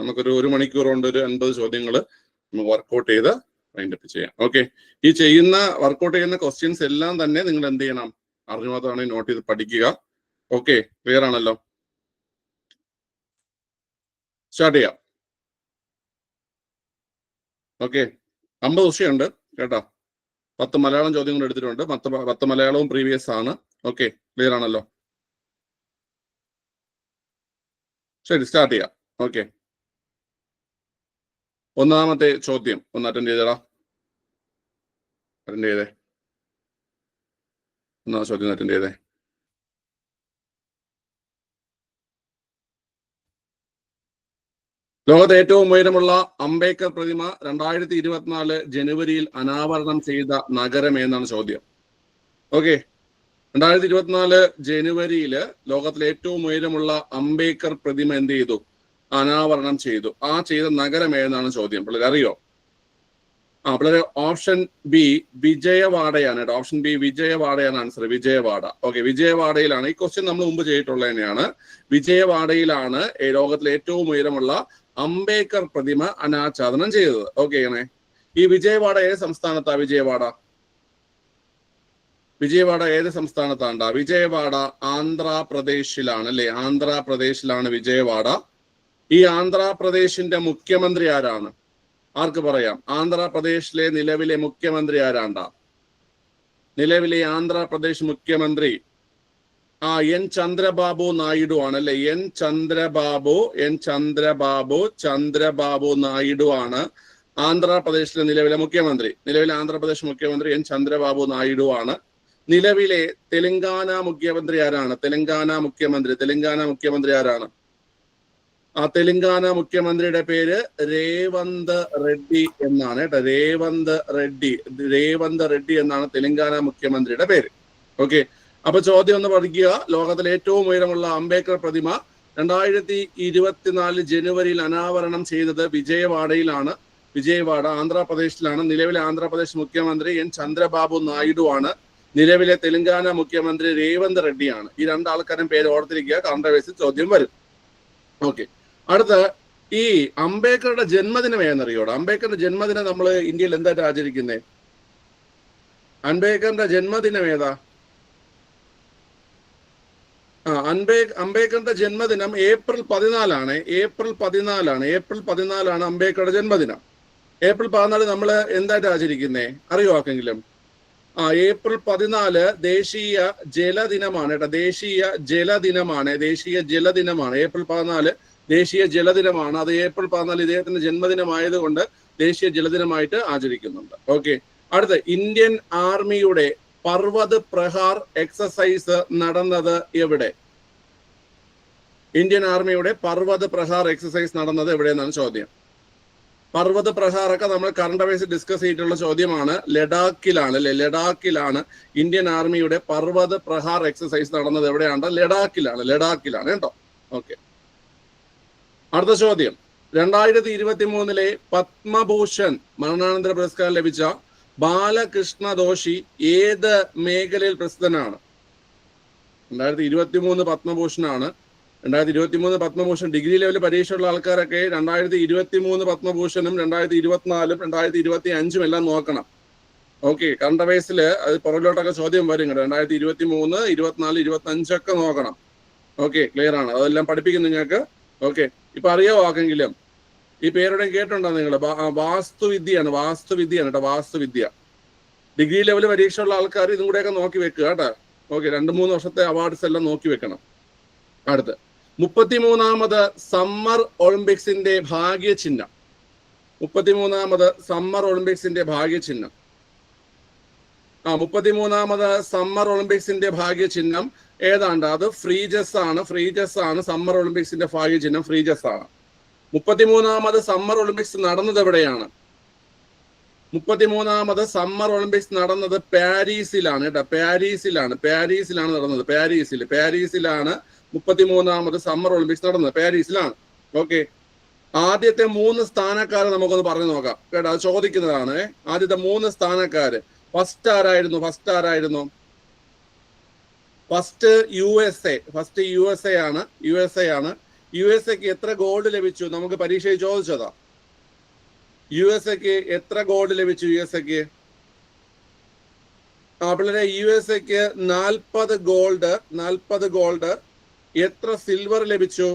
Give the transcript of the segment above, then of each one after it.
നമുക്കൊരു 1 മണിക്കൂർ കൊണ്ട് ഒരു 50 ചോദ്യങ്ങൾ നമുക്ക് വർക്കൗട്ട് ചെയ്ത് വൈൻഡപ്പ് ചെയ്യാം. ഓക്കെ, ഈ ചെയ്യുന്ന വർക്കൗട്ട് ചെയ്യുന്ന ക്വസ്റ്റ്യൻസ് എല്ലാം തന്നെ നിങ്ങൾ എന്ത് ചെയ്യണം, അറിഞ്ഞുമാത്രമാണെങ്കിൽ നോട്ട് ചെയ്ത് പഠിക്കുക. ഓക്കെ, ക്ലിയർ ആണല്ലോ? സ്റ്റാർട്ട് ചെയ്യാം. ഓക്കെ, 50 വിഷയമുണ്ട് കേട്ടോ. 10 മലയാളം ചോദ്യങ്ങൾ എടുത്തിട്ടുണ്ട്. 10 മലയാളവും പ്രീവിയസ് ആണ്. ഓക്കെ, ക്ലിയർ ആണല്ലോ? ശരി, സ്റ്റാർട്ട് ചെയ്യാം. ഓക്കെ, ഒന്നാമത്തെ ചോദ്യം ഒന്ന് അറ്റൻഡ് ചെയ്തടാ. അറ്റൻഡ് ചെയ്തേ. ഒന്നാമത്തെ ചോദ്യം അറ്റൻഡ് ചെയ്തേ. ലോകത്തെ ഏറ്റവും ഉയരമുള്ള അംബേദ്കർ പ്രതിമ 2024 ജനുവരിയിൽ അനാവരണം ചെയ്ത നഗരം എന്നാണ് ചോദ്യം. ഓക്കെ, 2024 ജനുവരിയില് ലോകത്തിലെ ഏറ്റവും ഉയരമുള്ള അംബേദ്കർ പ്രതിമ എന്ത് ചെയ്തു, അനാവരണം ചെയ്തു. ആ ചെയ്ത നഗരം ഏതെന്നാണ് ചോദ്യം. പിള്ളേർ അറിയോ? പിള്ളേർ ഓപ്ഷൻ ബി വിജയവാഡയാണ് കേട്ടോ. ഓപ്ഷൻ ബി വിജയവാഡയാണ് ആൻസർ. വിജയവാഡ. ഓക്കെ, വിജയവാഡയിലാണ്. ഈ ക്വസ്റ്റ്യൻ നമ്മൾ മുമ്പ് ചെയ്തിട്ടുള്ളത് തന്നെയാണ്. വിജയവാഡയിലാണ് ലോകത്തിലെ ഏറ്റവും ഉയരമുള്ള അംബേദ്കർ പ്രതിമ അനാച്ഛാദനം ചെയ്തത്. ഓക്കെ, ഈ വിജയവാഡ ഏത് സംസ്ഥാനത്താ? വിജയവാഡ ഏത് സംസ്ഥാനത്താണ്ടാ? വിജയവാഡ ആന്ധ്രാപ്രദേശിലാണ് അല്ലെ? ആന്ധ്രാപ്രദേശിലാണ് വിജയവാഡ. ഈ ആന്ധ്രാപ്രദേശിന്റെ മുഖ്യമന്ത്രി ആരാണ്? ആർക്ക് പറയാം? ആന്ധ്രാപ്രദേശിലെ നിലവിലെ മുഖ്യമന്ത്രി ആരാണ്ടാ? നിലവിലെ ആന്ധ്രാപ്രദേശ് മുഖ്യമന്ത്രി എൻ ചന്ദ്രബാബു നായിഡു ആണ് അല്ലെ? എൻ ചന്ദ്രബാബു നായിഡു ആണ് ആന്ധ്രാപ്രദേശിലെ നിലവിലെ മുഖ്യമന്ത്രി. നിലവിലെ ആന്ധ്രാപ്രദേശ് മുഖ്യമന്ത്രി എൻ ചന്ദ്രബാബു നായിഡു ആണ്. നിലവിലെ തെലങ്കാന മുഖ്യമന്ത്രി ആരാണ്? തെലങ്കാന മുഖ്യമന്ത്രി ആരാണ്? ആ തെലങ്കാന മുഖ്യമന്ത്രിയുടെ പേര് രേവന്ത് റെഡ്ഡി എന്നാണ് കേട്ടോ. രേവന്ത് റെഡ്ഡി എന്നാണ് തെലങ്കാന മുഖ്യമന്ത്രിയുടെ പേര്. ഓക്കെ, അപ്പൊ ചോദ്യം ഒന്ന് പഠിക്കുക. ലോകത്തിലെ ഏറ്റവും ഉയരമുള്ള അംബേദ്കർ പ്രതിമ 2024 ജനുവരിയിൽ അനാവരണം ചെയ്തത് വിജയവാഡയിലാണ്. വിജയവാഡ ആന്ധ്രാപ്രദേശിലാണ്. നിലവിലെ ആന്ധ്രാപ്രദേശ് മുഖ്യമന്ത്രി എൻ ചന്ദ്രബാബു നായിഡു ആണ്. നിലവിലെ തെലങ്കാന മുഖ്യമന്ത്രി രേവന്ത് റെഡ്ഡിയാണ്. ഈ രണ്ടാൾക്കാരും പേര് ഓർത്തിരിക്കുക, കറണ്ട് അഫയേഴ്സിൽ ചോദ്യം വരും. ഓക്കെ, അടുത്ത ഈ അംബേദ്കറുടെ ജന്മദിനം ഏതെന്നറിയോടാ? അംബേദ്കറുടെ ജന്മദിനം നമ്മൾ ഇന്ത്യയിൽ എന്തായിട്ട് ആചരിക്കുന്നത്? അംബേദ്കറിന്റെ ജന്മദിനം ഏതാ? അംബേദ്കറുടെ ജന്മദിനം ഏപ്രിൽ 14 ഏപ്രിൽ 14 അംബേദ്കറുടെ ജന്മദിനം. ഏപ്രിൽ 14 നമ്മൾ എന്തായിട്ട് ആചരിക്കുന്നേ അറിയോ ആർക്കെങ്കിലും? ഏപ്രിൽ 14 ദേശീയ ജലദിനമാണ് കേട്ടോ. ദേശീയ ജലദിനമാണ്. ഏപ്രിൽ 14 ദേശീയ ജലദിനമാണ്. അത് ഏപ്രിൽ 14 ഇദ്ദേഹത്തിന്റെ ജന്മദിനമായതുകൊണ്ട് ദേശീയ ജലദിനമായിട്ട് ആചരിക്കുന്നുണ്ട്. ഓക്കെ, അടുത്ത ഇന്ത്യൻ ആർമിയുടെ പർവ്വത് പ്രഹാർ എക്സസൈസ് നടന്നത് എവിടെ? ഇന്ത്യൻ ആർമിയുടെ പർവ്വത് പ്രഹാർ എക്സസൈസ് നടന്നത് എവിടെയെന്നാണ് ചോദ്യം. പർവ്വത് പ്രഹാറൊക്കെ നമ്മൾ കറണ്ട് അഫയേഴ്സ് ഡിസ്കസ് ചെയ്തിട്ടുള്ള ചോദ്യമാണ്. ലഡാക്കിലാണ് അല്ലെ? ലഡാക്കിലാണ് ഇന്ത്യൻ ആർമിയുടെ പർവ്വത് പ്രഹാർ എക്സസൈസ് നടന്നത്. എവിടെയാണ്? ലഡാക്കിലാണ് കേട്ടോ. ഓക്കെ, അടുത്ത ചോദ്യം. 2023 പത്മഭൂഷൺ മരണാനന്തര പുരസ്കാരം ലഭിച്ച ബാലകൃഷ്ണ ദോഷി ഏത് മേഖലയിൽ പ്രസിദ്ധനാണ്? 2023 പത്മഭൂഷണാണ്. 2023 പത്മഭൂഷൺ ഡിഗ്രി ലെവൽ പരീക്ഷയുള്ള ആൾക്കാരൊക്കെ 2023 പത്മഭൂഷണും 2024 2025 എല്ലാം നോക്കണം. ഓക്കെ, കറണ്ട് അഫയേഴ്സിൽ അത് പുറകിലോട്ടൊക്കെ ചോദ്യം വരും. 2023 24 25 ഒക്കെ നോക്കണം. ഓക്കെ, ക്ലിയർ ആണ്? അതെല്ലാം പഠിപ്പിക്കും നിങ്ങൾക്ക്. ഓക്കെ, ഇപ്പൊ അറിയാവോ ആർക്കെങ്കിലും ഈ പേരുടെ കേട്ടുണ്ടോ നിങ്ങൾ? വാസ്തുവിദ്യയാണ് കേട്ടോ. വാസ്തുവിദ്യ ഡിഗ്രി ലെവൽ പരീക്ഷയുള്ള ആൾക്കാർ ഇതും കൂടെയൊക്കെ നോക്കി വെക്കുക കേട്ടോ. ഓക്കെ, 2-3 വർഷത്തെ അവാർഡ്സ് എല്ലാം നോക്കി വെക്കണം. അടുത്ത് 33ാമത് സമ്മർ ഒളിമ്പിക്സിന്റെ ഭാഗ്യചിഹ്നം. 33ാമത് സമ്മർ ഒളിമ്പിക്സിന്റെ ഭാഗ്യചിഹ്നം. 33ാമത് സമ്മർ ഒളിമ്പിക്സിന്റെ ഭാഗ്യചിഹ്നം ഏതാണ്ട്? അത് ഫ്രീജസ് ആണ്. സമ്മർ ഒളിമ്പിക്സിന്റെ ഭാഗ്യചിഹ്നം ഫ്രീജസ് ആണ്. 33ാമത് സമ്മർ ഒളിമ്പിക്സ് നടന്നത് എവിടെയാണ്? 33ാമത് സമ്മർ ഒളിമ്പിക്സ് നടന്നത് പാരീസിലാണ് കേട്ടോ. പാരീസിലാണ് നടന്നത്. പാരീസിലാണ് 33ാമത് സമ്മർ ഒളിമ്പിക്സ് നടന്നത്. പാരീസിലാണ്. ഓക്കെ, ആദ്യത്തെ 3 സ്ഥാനക്കാരെ നമുക്കൊന്ന് പറഞ്ഞു നോക്കാം കേട്ടോ. അത് ചോദിക്കുന്നതാണ്. ആദ്യത്തെ 3 സ്ഥാനക്കാര് ഫസ്റ്റ് ആരായിരുന്നു? ഫസ്റ്റ് യു എസ് എ ആണ്. USA എത്ര ഗോൾഡ് ലഭിച്ചു? നമുക്ക് പരീക്ഷയിൽ ചോദിച്ചതാ. USA എത്ര ഗോൾഡ് ലഭിച്ചു? USA പിള്ളേരെ USA 40 ഗോൾഡ്. എത്ര സിൽവർ ലഭിച്ചു?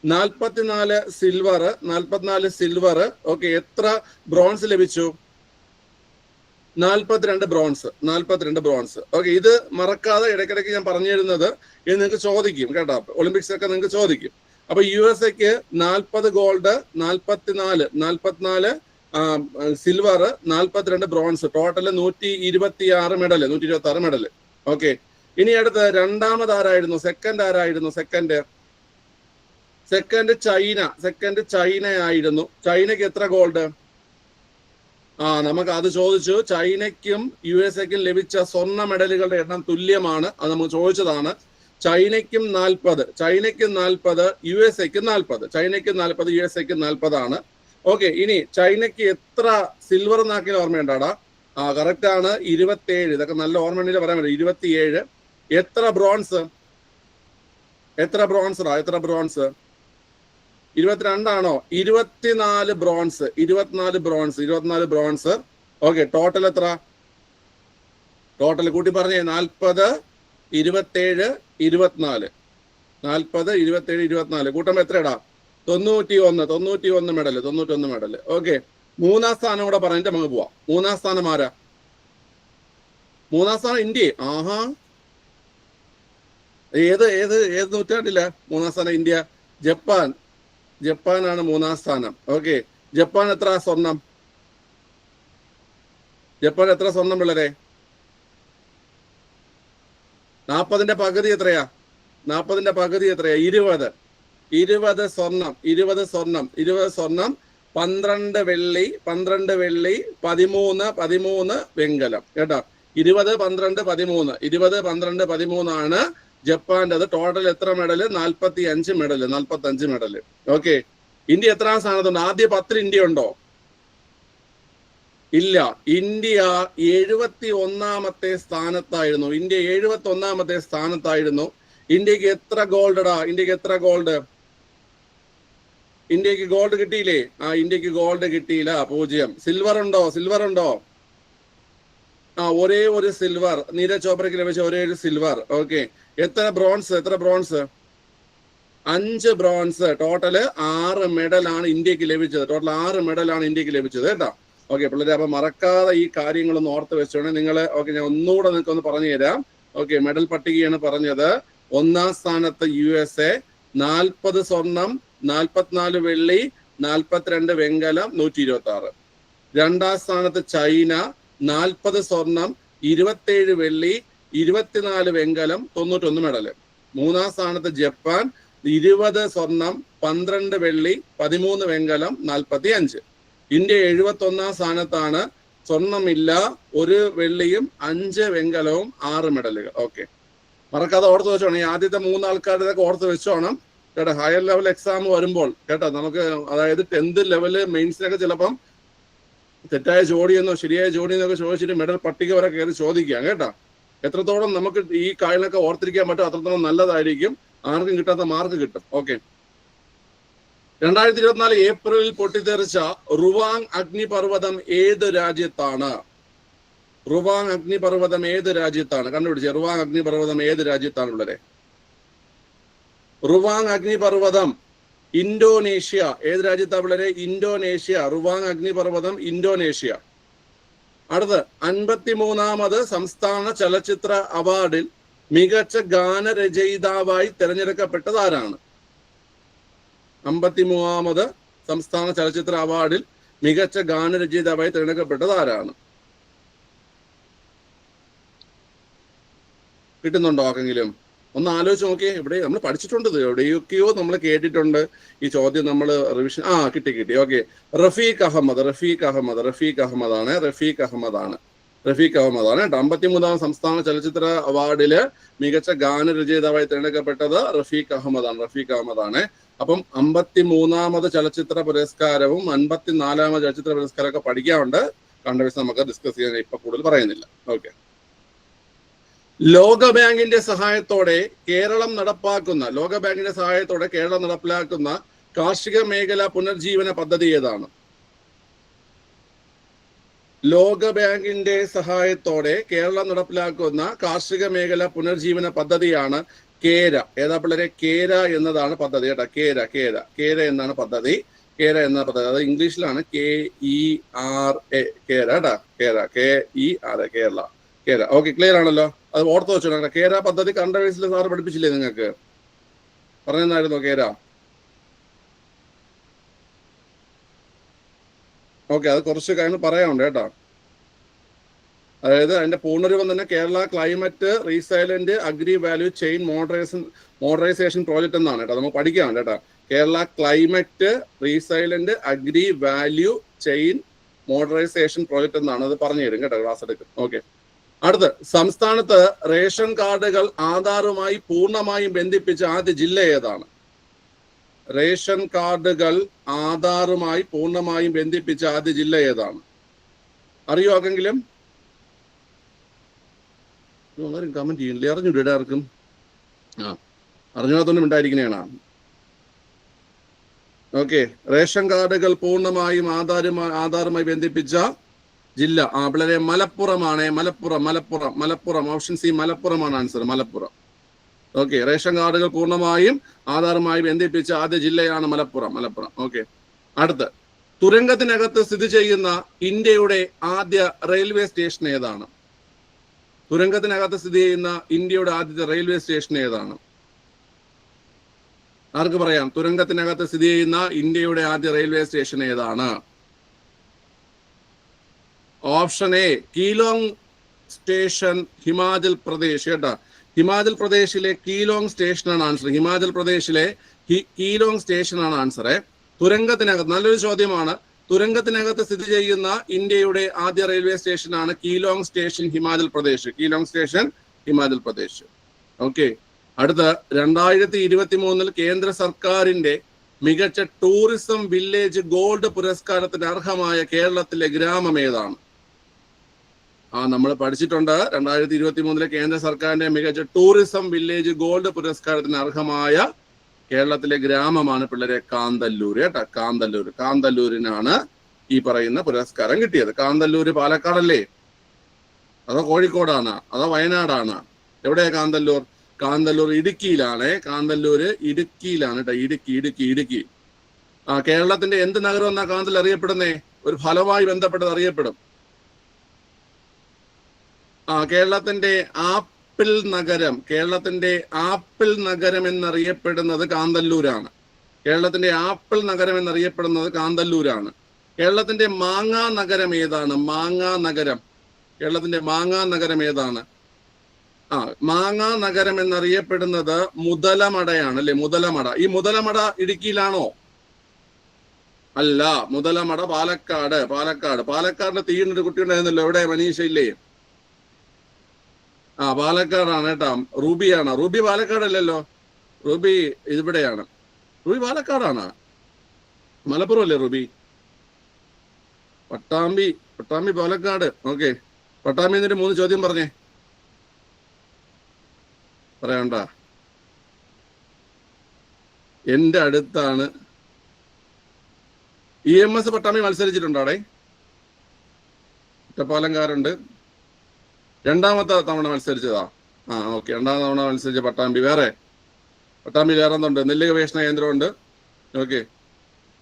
44 സിൽവർ. ഓക്കെ, എത്ര ബ്രോൺസ് ലഭിച്ചു? 42 ബ്രോൺസ്. ഓക്കെ, ഇത് മറക്കാതെ ഇടയ്ക്കിടയ്ക്ക് ഞാൻ പറഞ്ഞു തരുന്നത് ഇത് നിങ്ങൾക്ക് ചോദിക്കും കേട്ടോ. ഒളിമ്പിക്സ് ഒക്കെ നിങ്ങൾക്ക് ചോദിക്കും. അപ്പൊ USA 40 gold, 44 silver, 42 bronze, total 126 medal. Okay, ഇനി അടുത്ത് രണ്ടാമത് ആരായിരുന്നു? സെക്കൻഡ് ചൈനയായിരുന്നു. ചൈനയ്ക്ക് എത്ര ഗോൾഡ്? നമുക്ക് അത് ചോദിച്ചു. ചൈനയ്ക്കും USA ലഭിച്ച സ്വർണ്ണ മെഡലുകളുടെ എണ്ണം തുല്യമാണ്. അത് നമുക്ക് ചോദിച്ചതാണ്. ചൈനയ്ക്കും 40, USA-ക്കും 40, USA-ക്കും 40 ആണ്. ഓക്കെ, ഇനി ചൈനയ്ക്ക് എത്ര സിൽവർ എന്നാക്കിയ ഓർമ്മയുണ്ടാടാ? കറക്റ്റ് ആണ്, 27. ഇതൊക്കെ നല്ല ഓർമ്മ പറയാൻ പറ്റും. 27. എത്ര ബ്രോൺസ്? 22 ആണോ? 24 ബ്രോൺസ്. ഓക്കെ, ടോട്ടൽ എത്ര? ടോട്ടൽ കൂട്ടി പറഞ്ഞേ. 40, 27, 24. 40, 27, 24 കൂട്ടുമ്പോ എത്രടാ? 91 മെഡൽ. ഓക്കെ, മൂന്നാം സ്ഥാനം കൂടെ പറഞ്ഞിട്ട് നമുക്ക് പോവാം. മൂന്നാം സ്ഥാനം ആരാ? മൂന്നാം സ്ഥാനം ഇന്ത്യ. ഏത് നൂറ്റാണ്ടില്ല മൂന്നാം സ്ഥാനം? ഇന്ത്യ. ജപ്പാനാണ് മൂന്നാം സ്ഥാനം. ഓക്കെ, ജപ്പാൻ എത്ര സ്വർണം പിള്ളേരെ? 40ന്റെ പകുതി എത്രയാ? 20 സ്വർണം. 12 വെള്ളി, 13 വെങ്കലം കേട്ടോ. 20, 12, 13 ആണ് ജപ്പാന്റെ. ടോട്ടൽ എത്ര മെഡൽ? 45 മെഡൽ. ഓക്കെ, ഇന്ത്യ എത്രാം സ്ഥാനത്തുണ്ട്? ആദ്യ 10 ഇന്ത്യ ഉണ്ടോ? ഇല്ല. ഇന്ത്യ 71ാമത്തെ സ്ഥാനത്തായിരുന്നു. ഇന്ത്യക്ക് എത്ര ഗോൾഡാ? ഇന്ത്യക്ക് ഗോൾഡ് കിട്ടിയില്ലേ? ഇന്ത്യക്ക് ഗോൾഡ് കിട്ടിയില്ല, 0. സിൽവർ ഉണ്ടോ? ഒരേ ഒരു സിൽവർ. നീരജ് ചോപ്രയ്ക്ക് ലഭിച്ച ഒരേ ഒരു സിൽവർ. ഓക്കെ, എത്ര ബ്രോൺസ്? 5 ബ്രോൺസ്. ടോട്ടല് 6 മെഡലാണ് ഇന്ത്യക്ക് ലഭിച്ചത്. കേട്ടോ. ഓക്കെ പിള്ളേരെ, അപ്പൊ മറക്കാതെ ഈ കാര്യങ്ങളൊന്ന് ഓർത്ത് വെച്ചോണേ നിങ്ങൾ. ഓക്കെ, ഞാൻ ഒന്നുകൂടെ നിങ്ങൾക്കൊന്ന് പറഞ്ഞു തരാം. ഓക്കെ, മെഡൽ പട്ടികയാണ് പറഞ്ഞത്. ഒന്നാം സ്ഥാനത്ത് USA 40 സ്വർണം, 44 വെള്ളി, 42 വെങ്കലം, 126. രണ്ടാം സ്ഥാനത്ത് ചൈന 40 സ്വർണം, 27 വെള്ളി, 24 വെങ്കലം, 91 മെഡൽ. മൂന്നാം സ്ഥാനത്ത് ജപ്പാൻ 20 സ്വർണം, 12 വെള്ളി, 13 വെങ്കലം, 45. ഇന്ത്യ 71ാം സ്ഥാനത്താണ്. സ്വർണമില്ല, 1 വെള്ളിയും 5 വെങ്കലവും 6 മെഡലുകൾ. ഓക്കെ, മറക്കാതെ ഓർത്ത് വെച്ചോണം. ഈ ആദ്യത്തെ 3 ആൾക്കാരുടെ ഓർത്ത് വെച്ചോണം കേട്ടോ. ഹയർ ലെവൽ എക്സാം വരുമ്പോൾ കേട്ടോ, നമുക്ക് അതായത് 10th ലെവല് മെയിൻസിനൊക്കെ ചിലപ്പം തെറ്റായ ജോഡിയെന്നോ ശരിയായ ജോഡിയെന്നൊക്കെ ചോദിച്ചിട്ട് മെഡൽ പട്ടിക വരെ കയറി ചോദിക്കാം കേട്ടോ. എത്രത്തോളം നമുക്ക് ഈ കാര്യങ്ങളൊക്കെ ഓർത്തിരിക്കാൻ പറ്റും അത്രത്തോളം നല്ലതായിരിക്കും. ആർക്കും കിട്ടാത്ത മാർക്ക് കിട്ടും. ഓക്കെ, 2024 ഏപ്രിലിൽ പൊട്ടിത്തെറിച്ച റുവാങ് അഗ്നിപർവ്വതം ഏത് രാജ്യത്താണ്? കണ്ടുപിടിച്ചേ. റുവാങ് അഗ്നിപർവ്വതം ഏത് രാജ്യത്താണ് ഉള്ളത്? റുവാങ് അഗ്നിപർവ്വതം ഇന്തോനേഷ്യ. ഏത് രാജ്യത്താണ് പിള്ളേരെ? ഇന്തോനേഷ്യ. റുവാങ് അഗ്നിപർവ്വതം ഇന്തോനേഷ്യ. അടുത്ത് 53ാമത് സംസ്ഥാന ചലച്ചിത്ര അവാർഡിൽ മികച്ച ഗാനരചയിതാവായി തിരഞ്ഞെടുക്കപ്പെട്ടത് ആരാണ്? 53ാമത് സംസ്ഥാന ചലച്ചിത്ര അവാർഡിൽ മികച്ച ഗാനരചയിതാവായി തിരഞ്ഞെടുക്കപ്പെട്ടത് ആരാണ്? കിട്ടുന്നുണ്ടോ ആർക്കെങ്കിലും? ഒന്ന് ആലോചിച്ച് നോക്കിയേ. ഇവിടെ നമ്മൾ പഠിച്ചിട്ടുണ്ട്, എവിടെയൊക്കെയോ നമ്മൾ കേട്ടിട്ടുണ്ട് ഈ ചോദ്യം. നമ്മൾ റിവിഷൻ കിട്ടി. ഓക്കെ, റഫീഖ് അഹമ്മദ് ആണ്. റഫീഖ് അഹമ്മദാണ് കേട്ടോ. 53ാം സംസ്ഥാന ചലച്ചിത്ര അവാർഡില് മികച്ച ഗാനരചയിതാവായി തിരഞ്ഞെടുക്കപ്പെട്ടത് റഫീഖ് അഹമ്മദാണ്. അപ്പം 53ാമത് ചലച്ചിത്ര പുരസ്കാരവും 54ാമത് ചലച്ചിത്ര പുരസ്കാരം ഒക്കെ പഠിക്കാറുണ്ട്. കണ്ടവസ് നമുക്ക് ഡിസ്കസ് ചെയ്യാൻ ഇപ്പൊ കൂടുതൽ പറയുന്നില്ല. ഓക്കെ, ലോകബാങ്കിന്റെ സഹായത്തോടെ കേരളം നടപ്പിലാക്കുന്ന കാർഷിക മേഖല പുനർജീവന പദ്ധതി ഏതാണ്? ലോകബാങ്കിന്റെ സഹായത്തോടെ കേരളം നടപ്പിലാക്കുന്ന കാർഷിക മേഖല പുനർജീവന പദ്ധതിയാണ് കേര. ഏതാ പിള്ളേരെ? കേര എന്നതാണ് പദ്ധതി കേട്ടോ. കേര എന്നാണ് പദ്ധതി. അത് ഇംഗ്ലീഷിലാണ് KERA. കേര കേട്ടാ. കേരള. ഓക്കെ, ക്ലിയർ ആണല്ലോ. അത് ഓർത്ത് വെച്ചോ. കേര പദ്ധതി കറണ്ട് അഫയേഴ്സിൽ സാറ് പഠിപ്പിച്ചില്ലേ നിങ്ങൾക്ക്? പറഞ്ഞായിരുന്നോ കേര? ഓക്കെ, അത് കുറച്ച് കാര്യങ്ങൾ പറയാനുണ്ട് കേട്ടോ. അതായത് അതിന്റെ പൂർണ്ണരൂപം തന്നെ Kerala climate resilient agri value chain modernisation project എന്നാണ് കേട്ടോ. നമുക്ക് പഠിക്കാം കേട്ടോ. Kerala climate resilient agri value chain modernisation project എന്നാണ്. അത് പറഞ്ഞു തരും കേട്ടോ, ക്ലാസ് എടുക്കും. ഓക്കെ, അടുത്ത്, സംസ്ഥാനത്ത് റേഷൻ കാർഡുകൾ ആധാറുമായി പൂർണ്ണമായും ബന്ധിപ്പിച്ച ആദ്യ ജില്ല ഏതാണ്? റേഷൻ കാർഡുകൾ ആധാറുമായി പൂർണ്ണമായും ബന്ധിപ്പിച്ച ആദ്യ ജില്ല ഏതാണ്? അറിയോ ആർക്കെങ്കിലും? കമന്റ് ചെയ്യില്ലേ? അറിഞ്ഞൂടെ ആർക്കും? അറിഞ്ഞാത്തൊന്നും ഉണ്ടായിരിക്കണേണ. ഓക്കെ, റേഷൻ കാർഡുകൾ പൂർണ്ണമായും ആധാറുമായി ബന്ധിപ്പിച്ച ജില്ല പിള്ളേരെ മലപ്പുറമാണ്. മലപ്പുറം. ഓപ്ഷൻ സി മലപ്പുറമാണ് ആൻസർ. മലപ്പുറം. ഓക്കെ, റേഷൻ കാർഡുകൾ പൂർണ്ണമായും ആധാറുമായി ബന്ധിപ്പിച്ച ആദ്യ ജില്ലയാണ് മലപ്പുറം. ഓക്കെ, അടുത്ത്, തുരങ്കത്തിനകത്ത് സ്ഥിതി ചെയ്യുന്ന ഇന്ത്യയുടെ ആദ്യ റെയിൽവേ സ്റ്റേഷൻ ഏതാണ്? തുരങ്കത്തിനകത്ത് സ്ഥിതി ചെയ്യുന്ന ഇന്ത്യയുടെ ആദ്യത്തെ റെയിൽവേ സ്റ്റേഷൻ ഏതാണ്? ആർക്ക് പറയാം? തുരങ്കത്തിനകത്ത് സ്ഥിതി ചെയ്യുന്ന ഇന്ത്യയുടെ ആദ്യ റെയിൽവേ സ്റ്റേഷൻ ഏതാണ്? Option A Keylong station, Himachal Pradesh കേട്ടോ. ഹിമാചൽ പ്രദേശിലെ കീലോങ് സ്റ്റേഷനാണ് ആൻസർ. ഹിമാചൽ പ്രദേശിലെ കീലോങ് സ്റ്റേഷനാണ് ആൻസർ. തുരങ്കത്തിനകത്ത്, നല്ലൊരു ചോദ്യമാണ്. തുരങ്കത്തിനകത്ത് സ്ഥിതി ചെയ്യുന്ന ഇന്ത്യയുടെ ആദ്യ റെയിൽവേ സ്റ്റേഷനാണ് കീലോങ് സ്റ്റേഷൻ, ഹിമാചൽ പ്രദേശ്. ഓക്കെ, അടുത്ത, 2023 കേന്ദ്ര സർക്കാരിന്റെ മികച്ച ടൂറിസം വില്ലേജ് ഗോൾഡ് പുരസ്കാരത്തിന് അർഹമായ കേരളത്തിലെ ഗ്രാമം ഏതാണ്? നമ്മൾ പഠിച്ചിട്ടുണ്ട്. 2023 കേന്ദ്ര സർക്കാരിന്റെ മികച്ച ടൂറിസം വില്ലേജ് ഗോൾഡ് പുരസ്കാരത്തിന് അർഹമായ കേരളത്തിലെ ഗ്രാമമാണ് പിള്ളേരെ കാന്തല്ലൂർ കേട്ടോ. കാന്തല്ലൂരിനാണ് ഈ പറയുന്ന പുരസ്കാരം കിട്ടിയത്. കാന്തല്ലൂര് പാലക്കാടല്ലേ? അതോ കോഴിക്കോടാണ്? അതോ വയനാടാണ്? എവിടെയാ കാന്തല്ലൂർ? ഇടുക്കിയിലാണ്. ഇടുക്കിയിലാണ് കേട്ടോ. ഇടുക്കി. കേരളത്തിന്റെ എന്ത് നഗരം എന്നാ കാന്തല്ലൂർ അറിയപ്പെടുന്നേ? ഒരു ഫലവുമായി ബന്ധപ്പെട്ടത് അറിയപ്പെടും. കേരളത്തിന്റെ ആപ്പിൾ നഗരം എന്നറിയപ്പെടുന്നത് കാന്തല്ലൂരാണ്. കേരളത്തിന്റെ മാങ്ങാ നഗരം ഏതാണ്? മാങ്ങാ നഗരം ഏതാണ്? മാങ്ങാ നഗരം എന്നറിയപ്പെടുന്നത് മുതലമടയാണ് അല്ലെ? ഈ മുതലമട ഇടുക്കിയിലാണോ? അല്ല, മുതലമട പാലക്കാടിന്റെ തീയിനൊരു കുട്ടി ഉണ്ടായിരുന്നല്ലോ. എവിടെ? മനീഷ ഇല്ലേ? പാലക്കാടാണ് കേട്ടാ. റൂബി പാലക്കാടല്ലല്ലോ. റൂബി ഇവിടെയാണ്. റൂബി പാലക്കാടാണ്. മലപ്പുറം അല്ലേ റൂബി? പട്ടാമ്പി പാലക്കാട്. ഓക്കെ, പട്ടാമ്പി എന്നിട്ട് 3 ചോദ്യം പറഞ്ഞേ. പറയണ്ട. എന്റെ അടുത്താണ്. EMS പട്ടാമ്പി മത്സരിച്ചിട്ടുണ്ടോടെ? ഒറ്റപ്പാലംകാരുണ്ട്. രണ്ടാമത്തെ തവണ മത്സരിച്ചതാ. ഓക്കെ, 2ാം തവണ മത്സരിച്ച പട്ടാമ്പി. പട്ടാമ്പി വേറെ എന്തുണ്ട്? നെല്ല് ഗവേഷണ കേന്ദ്രമുണ്ട്. ഓക്കെ,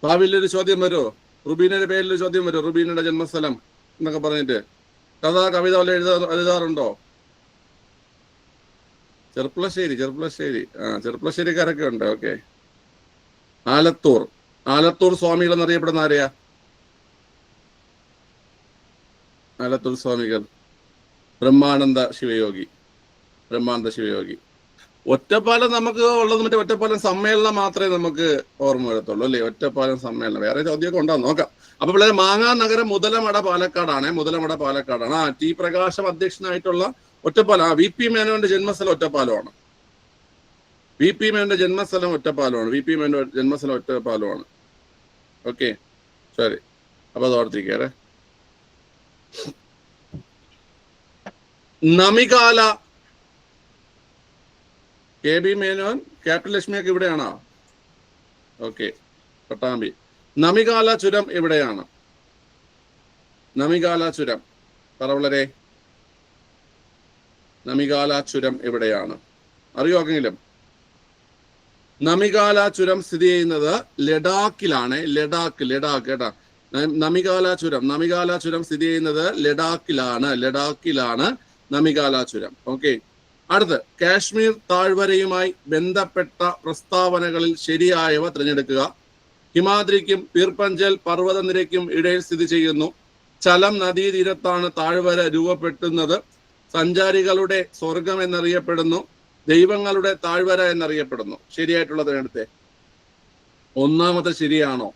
ഭാവിയിലൊരു ചോദ്യം വരുമോ? റുബീനയുടെ പേരിലൊരു ചോദ്യം വരുമോ? റുബീനയുടെ ജന്മസ്ഥലം എന്നൊക്കെ പറഞ്ഞിട്ട് കവിത വല്ല എഴുതാറുണ്ടോ? ചെർപ്പളശ്ശേരി. ചെർപ്പളശ്ശേരിക്കാരൊക്കെ ഉണ്ട്. ഓക്കെ, ആലത്തൂർ സ്വാമികൾ എന്നറിയപ്പെടുന്ന ആരെയാ? ആലത്തൂർ സ്വാമികൾ ബ്രഹ്മാനന്ദ ശിവയോഗി. ഒറ്റപ്പാലം നമുക്ക് ഉള്ളത് മറ്റേ ഒറ്റപ്പാലം സമ്മേളനം മാത്രമേ നമുക്ക് ഓർമ്മ വരത്തുള്ളൂ അല്ലേ? ഒറ്റപ്പാലം സമ്മേളനം. വേറെ ചോദ്യമൊക്കെ ഉണ്ടാകും, നോക്കാം. അപ്പൊ പിള്ളേർ മാങ്ങാ നഗരം മുതലമട പാലക്കാടാണ്. T പ്രകാശം അധ്യക്ഷനായിട്ടുള്ള ഒറ്റപ്പാലം. VP മേനോന്റെ ജന്മസ്ഥലം ഒറ്റപ്പാലമാണ്. ഓക്കെ, ശരി. അപ്പൊ അത് ഓർത്തിരിക്കേ. നമികാല KB മേനോൻ, ക്യാപ്റ്റൻ ലക്ഷ്മിയൊക്കെ ഇവിടെയാണോ? ഓക്കെ, പട്ടാമ്പി. നമികാല ചുരം എവിടെയാണ്? നമികാല ചുരം പറ വളരെ. നമികാല ചുരം എവിടെയാണ്? അറിയോ ആർക്കെങ്കിലും? നമികാല ചുരം സ്ഥിതി ചെയ്യുന്നത് ലഡാക്കിലാണ്. ലഡാക്ക് കേട്ടാ. നമികാല ചുരം സ്ഥിതി ചെയ്യുന്നത് ലഡാക്കിലാണ് നമികാല ചുരം. ഓക്കെ, അടുത്ത് കാശ്മീർ താഴ്വരയുമായി ബന്ധപ്പെട്ട പ്രസ്താവനകളിൽ ശരിയായവ തിരഞ്ഞെടുക്കുക. ഹിമാദ്രിക്കും പീർപഞ്ചൽ പർവ്വതനിരയ്ക്കും ഇടയിൽ സ്ഥിതി ചെയ്യുന്നു. ചലം നദീതീരത്താണ് താഴ്വര രൂപപ്പെടുന്നത്. സഞ്ചാരികളുടെ സ്വർഗം എന്നറിയപ്പെടുന്നു. ദൈവങ്ങളുടെ താഴ്വര എന്നറിയപ്പെടുന്നു. ശരിയായിട്ടുള്ളത് തിരഞ്ഞെടുത്തേ. ഒന്നാമത്തെ ശരിയാണോ?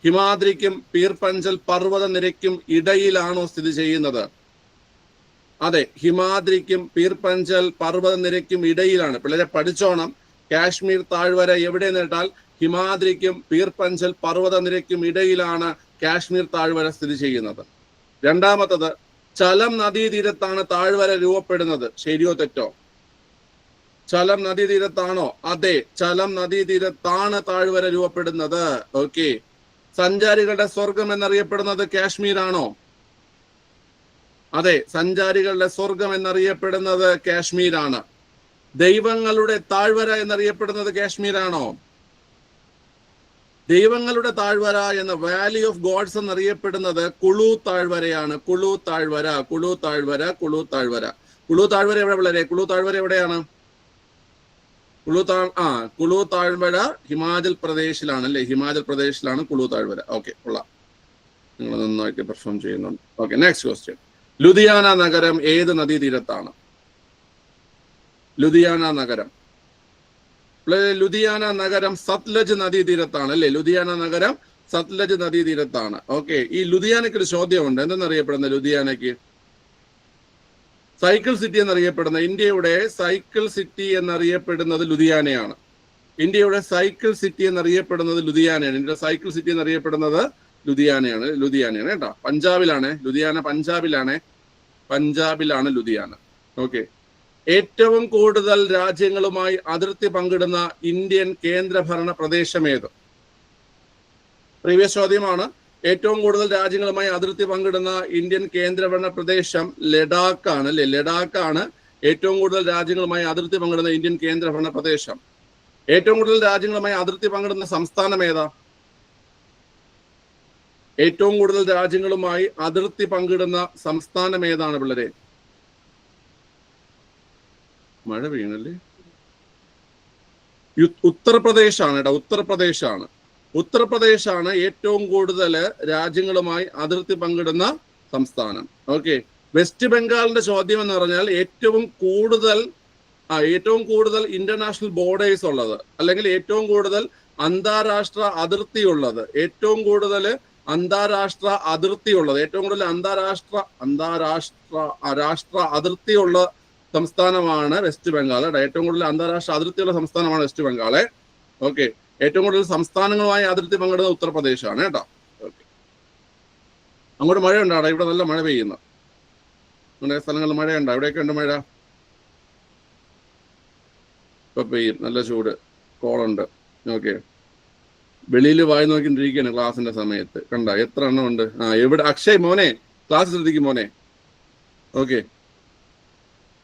ഹിമാദ്രിക്കും പീർപഞ്ചൽ പർവ്വതനിരയ്ക്കും ഇടയിലാണോ സ്ഥിതി ചെയ്യുന്നത്? അതെ, ഹിമാദ്രിക്കും പീർപഞ്ചൽ പർവ്വതനിരയ്ക്കും ഇടയിലാണ്. പിള്ളേരെ പഠിച്ചോണം. കാശ്മീർ താഴ്വര എവിടെ നേട്ടാൽ ഹിമാദ്രിക്കും പീർപഞ്ചൽ പർവ്വതനിരയ്ക്കും ഇടയിലാണ് കാശ്മീർ താഴ്വര സ്ഥിതി ചെയ്യുന്നത്. രണ്ടാമത്തത്, ചലം നദീതീരത്താണ് താഴ്വര രൂപപ്പെടുന്നത്. ശരിയോ തെറ്റോ? ചലം നദീതീരത്താണോ? അതെ, ചലം നദീതീരത്താണ് താഴ്വര രൂപപ്പെടുന്നത്. ഓക്കെ. സഞ്ചാരികളുടെ സ്വർഗം എന്നറിയപ്പെടുന്നത് കാശ്മീർ ആണോ? അതെ, സഞ്ചാരികളുടെ സ്വർഗം എന്നറിയപ്പെടുന്നത് കാശ്മീർ ആണ്. ദൈവങ്ങളുടെ താഴ്വര എന്നറിയപ്പെടുന്നത് കാശ്മീർ ആണോ? ദൈവങ്ങളുടെ താഴ്വര എന്ന വാലി ഓഫ് ഗോഡ്സ് എന്നറിയപ്പെടുന്നത് കുളു താഴ്വരയാണ്. കുളു താഴ്വര എവിടെ വളരെ? കുളു താഴ്വര എവിടെയാണ്? കുളു താഴ്വര ഹിമാചൽ പ്രദേശിലാണ് അല്ലെ? ഹിമാചൽ പ്രദേശിലാണ് കുളു താഴ്വര. ഓക്കെ, കൊള്ളാം, നിങ്ങൾ നന്നായിട്ട് പെർഫോം ചെയ്യുന്നുണ്ട്. Okay, next question. ലുധിയാന നഗരം ഏത് നദീതീരത്താണ്? ലുധിയാന നഗരം സത്ലജ് നദീതീരത്താണ് അല്ലെ? ലുധിയാന നഗരം സത്ലജ് നദീതീരത്താണ്. ഓക്കെ, ഈ ലുധിയാനയ്ക്ക് ഒരു ചോദ്യമുണ്ട്. എന്തെന്നറിയപ്പെടുന്നത് ലുധിയാനയ്ക്ക്? സൈക്കിൾ സിറ്റി എന്നറിയപ്പെടുന്ന, ഇന്ത്യയുടെ സൈക്കിൾ സിറ്റി എന്നറിയപ്പെടുന്നത് ലുധിയാനയാണ്. ഇന്ത്യയുടെ സൈക്കിൾ സിറ്റി എന്നറിയപ്പെടുന്നത് ലുധിയാനയാണ് കേട്ടോ. പഞ്ചാബിലാണ് ലുധിയാന. പഞ്ചാബിലാണ് ലുധിയാന. ഓക്കെ. ഏറ്റവും കൂടുതൽ രാജ്യങ്ങളുമായി അതിർത്തി പങ്കിടുന്ന ഇന്ത്യൻ കേന്ദ്രഭരണ പ്രദേശം ഏത്? പ്രീവിയസ് ചോദ്യമാണ്. ഏറ്റവും കൂടുതൽ രാജ്യങ്ങളുമായി അതിർത്തി പങ്കിടുന്ന ഇന്ത്യൻ കേന്ദ്രഭരണ പ്രദേശം ലഡാക്കാണ് അല്ലെ? ലഡാക്കാണ് ഏറ്റവും കൂടുതൽ രാജ്യങ്ങളുമായി അതിർത്തി പങ്കിടുന്ന ഇന്ത്യൻ കേന്ദ്രഭരണ പ്രദേശം. ഏറ്റവും കൂടുതൽ രാജ്യങ്ങളുമായി അതിർത്തി പങ്കിടുന്ന സംസ്ഥാനം ഏതാ? ഏറ്റവും കൂടുതൽ രാജ്യങ്ങളുമായി അതിർത്തി പങ്കിടുന്ന സംസ്ഥാനം ഏതാണ് പിള്ളേരെ? മഴ പെയ്യണല്ലേ? ഉത്തർപ്രദേശാണ് കേട്ടോ. ഉത്തർപ്രദേശാണ് ഏറ്റവും കൂടുതൽ രാജ്യങ്ങളുമായി അതിർത്തി പങ്കിടുന്ന സംസ്ഥാനം. ഓക്കെ. വെസ്റ്റ് ബംഗാളിന്റെ ചോദ്യം എന്ന് പറഞ്ഞാൽ ഏറ്റവും കൂടുതൽ ഇന്റർനാഷണൽ ബോർഡേഴ്സ് ഉള്ളത്, അല്ലെങ്കിൽ ഏറ്റവും കൂടുതൽ അന്താരാഷ്ട്ര അതിർത്തി ഉള്ളത്, ഏറ്റവും കൂടുതൽ അന്താരാഷ്ട്ര അതിർത്തിയുള്ള സംസ്ഥാനമാണ് വെസ്റ്റ് ബംഗാൾ. ഏറ്റവും കൂടുതൽ അന്താരാഷ്ട്ര അതിർത്തിയുള്ള സംസ്ഥാനമാണ് വെസ്റ്റ് ബംഗാള്. ഓക്കെ. ഏറ്റവും കൂടുതൽ സംസ്ഥാനങ്ങളുമായി അതിർത്തി പങ്കിടുന്നത് ഉത്തർപ്രദേശാണ് കേട്ടോ. ഓക്കെ. അങ്ങോട്ട് മഴയുണ്ടോ? ഇവിടെ നല്ല മഴ പെയ്യുന്നു. നമ്മുടെ സ്ഥലങ്ങളിൽ മഴയുണ്ടോ? എവിടെയൊക്കെ ഉണ്ട് മഴ? ഇപ്പൊ പെയ്യും. നല്ല ചൂട്, കോളുണ്ട്. ഓക്കെ. വെളിയിൽ വായി നോക്കിണ്ടിരിക്കുകയാണ് ക്ലാസിന്റെ സമയത്ത്. കണ്ട എത്ര എണ്ണം ഉണ്ട്? എവിടെ? അക്ഷയ് മോനെ, ക്ലാസ് ശ്രദ്ധിക്കും മോനെ. ഓക്കെ.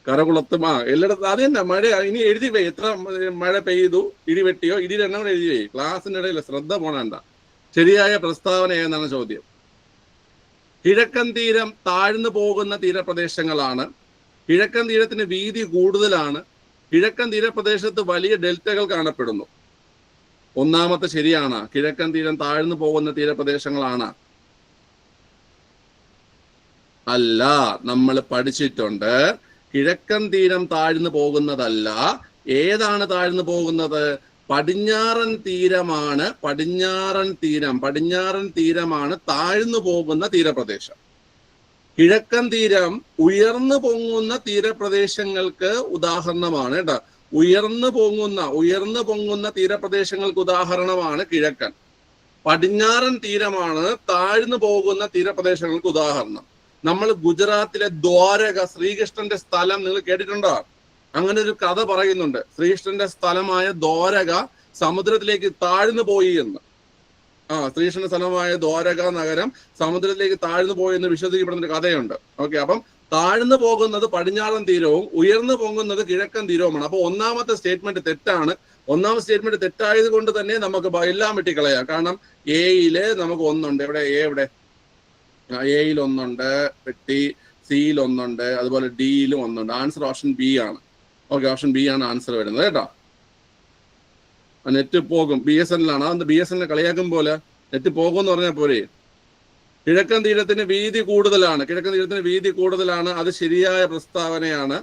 കരകുളത്തും എല്ലായിടത്തും അത് തന്നെ മഴ. ഇനി എഴുതി പോയി എത്ര മഴ പെയ്തു, ഇടിവെട്ടിയോ, ഇടിയുടെ എണ്ണം എഴുതി പോയി. ക്ലാസിന്റെ ഇടയിൽ ശ്രദ്ധ പോണണ്ട. ശരിയായ പ്രസ്താവന ഏതെന്നാണ് ചോദ്യം. കിഴക്കൻ തീരം താഴ്ന്നു പോകുന്ന തീരപ്രദേശങ്ങളാണ്. കിഴക്കൻ തീരത്തിന് വീതി കൂടുതലാണ്. കിഴക്കൻ തീരപ്രദേശത്ത് വലിയ ഡെൽറ്റകൾ കാണപ്പെടുന്നു. ഒന്നാമത്തെ ശരിയാണ്. കിഴക്കൻ തീരം താഴ്ന്നു പോകുന്ന തീരപ്രദേശങ്ങളാണ്. അല്ല, നമ്മൾ പഠിച്ചിട്ടുണ്ട് കിഴക്കൻ തീരം താഴ്ന്നു പോകുന്നതല്ല. ഏതാണ് താഴ്ന്നു പോകുന്നത്? പടിഞ്ഞാറൻ തീരമാണ് താഴ്ന്നു പോകുന്ന തീരപ്രദേശം. കിഴക്കൻ തീരം ഉയർന്നു പൊങ്ങുന്ന തീരപ്രദേശങ്ങൾക്ക് ഉദാഹരണമാണ് കേട്ടോ. ഉയർന്നു പൊങ്ങുന്ന തീരപ്രദേശങ്ങൾക്ക് ഉദാഹരണമാണ് കിഴക്കൻ. പടിഞ്ഞാറൻ തീരമാണ് താഴ്ന്നു പോകുന്ന തീരപ്രദേശങ്ങൾക്ക് ഉദാഹരണം. നമ്മൾ ഗുജറാത്തിലെ ദ്വാരക, ശ്രീകൃഷ്ണന്റെ സ്ഥലം നിങ്ങൾ കേട്ടിട്ടുണ്ടോ? അങ്ങനെ ഒരു കഥ പറയുന്നുണ്ട്. ശ്രീകൃഷ്ണന്റെ സ്ഥലമായ ദ്വാരക സമുദ്രത്തിലേക്ക് താഴ്ന്നു പോയി എന്ന്. ശ്രീകൃഷ്ണന്റെ സ്ഥലമായ ദ്വാരക നഗരം സമുദ്രത്തിലേക്ക് താഴ്ന്നു പോയി എന്ന് വിശ്വസിക്കപ്പെടുന്ന ഒരു കഥയുണ്ട്. ഓക്കെ, അപ്പം താഴ്ന്നു പോകുന്നത് പടിഞ്ഞാറൻ തീരവും ഉയർന്നു പോകുന്നത് കിഴക്കൻ തീരവുമാണ്. അപ്പൊ ഒന്നാമത്തെ സ്റ്റേറ്റ്മെന്റ് തെറ്റാണ്. ഒന്നാമത്തെ സ്റ്റേറ്റ്മെന്റ് തെറ്റായത് കൊണ്ട് തന്നെ നമുക്ക് എല്ലാം വെട്ടിക്കളയാം. കാരണം എയില് നമുക്ക് ഒന്നുണ്ട്. എവിടെ എയിൽ ഒന്നുണ്ട്, വെട്ടി. സിയിൽ ഒന്നുണ്ട്, അതുപോലെ ഡിയിലും ഒന്നുണ്ട്. ആൻസർ ഓപ്ഷൻ ബി ആണ്. ഓക്കെ, ഓപ്ഷൻ ബി ആണ് ആൻസർ വരുന്നത് കേട്ടോ. നെറ്റ് പോകും. BSNL ആണ്. അതെന്ത് BSNL കളിയാക്കും പോലെ നെറ്റ് പോകും എന്ന് പറഞ്ഞാൽ പോരെ. കിഴക്കൻ തീരത്തിന് വീതി കൂടുതലാണ്. അത് ശരിയായ പ്രസ്താവനയാണ്.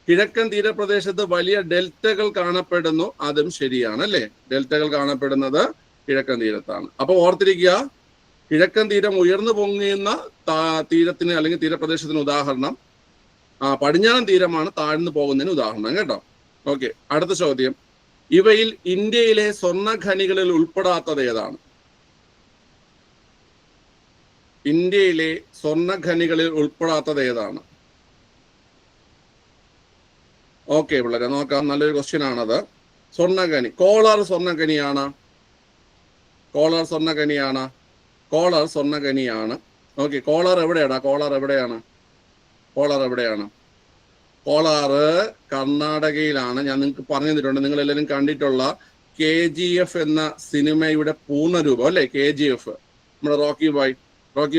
കിഴക്കൻ തീരപ്രദേശത്ത് വലിയ ഡെൽറ്റകൾ കാണപ്പെടുന്നു. അതും ശരിയാണ് അല്ലേ. ഡെൽറ്റകൾ കാണപ്പെടുന്നത് കിഴക്കൻ തീരത്താണ്. അപ്പൊ ഓർത്തിരിക്കുക, കിഴക്കൻ തീരം ഉയർന്നു പൊങ്ങുന്ന തീരത്തിന് അല്ലെങ്കിൽ തീരപ്രദേശത്തിന് ഉദാഹരണം. പടിഞ്ഞാറൻ തീരമാണ് താഴ്ന്നു പോകുന്നതിന് ഉദാഹരണം കേട്ടോ. ഓക്കെ, അടുത്ത ചോദ്യം. ഇവയിൽ ഇന്ത്യയിലെ സ്വർണ്ണ ഖനികളിൽ ഉൾപ്പെടാത്തത് ഏതാണ്? ഇന്ത്യയിലെ സ്വർണ്ണ ഖനികളിൽ ഉൾപ്പെടാത്തത് ഏതാണ്? ഓക്കെ പിള്ളേരെ, നോക്കാം. നല്ലൊരു ക്വസ്റ്റ്യൻ ആണത്. സ്വർണ്ണഖനി. കോളാർ സ്വർണ്ണഖനിയാണ്. കോളാർ സ്വർണ്ണഖനിയാണ്. ഓക്കെ, കോളാർ എവിടെയാണ്? കോളാർ കർണാടകയിലാണ്. ഞാൻ നിങ്ങൾക്ക് പറഞ്ഞു തന്നിട്ടുണ്ട്. നിങ്ങൾ എല്ലാവരും കണ്ടിട്ടുള്ള KGF എന്ന സിനിമയുടെ പൂർണ്ണരൂപം അല്ലെ. KGF, നമ്മുടെ റോക്കി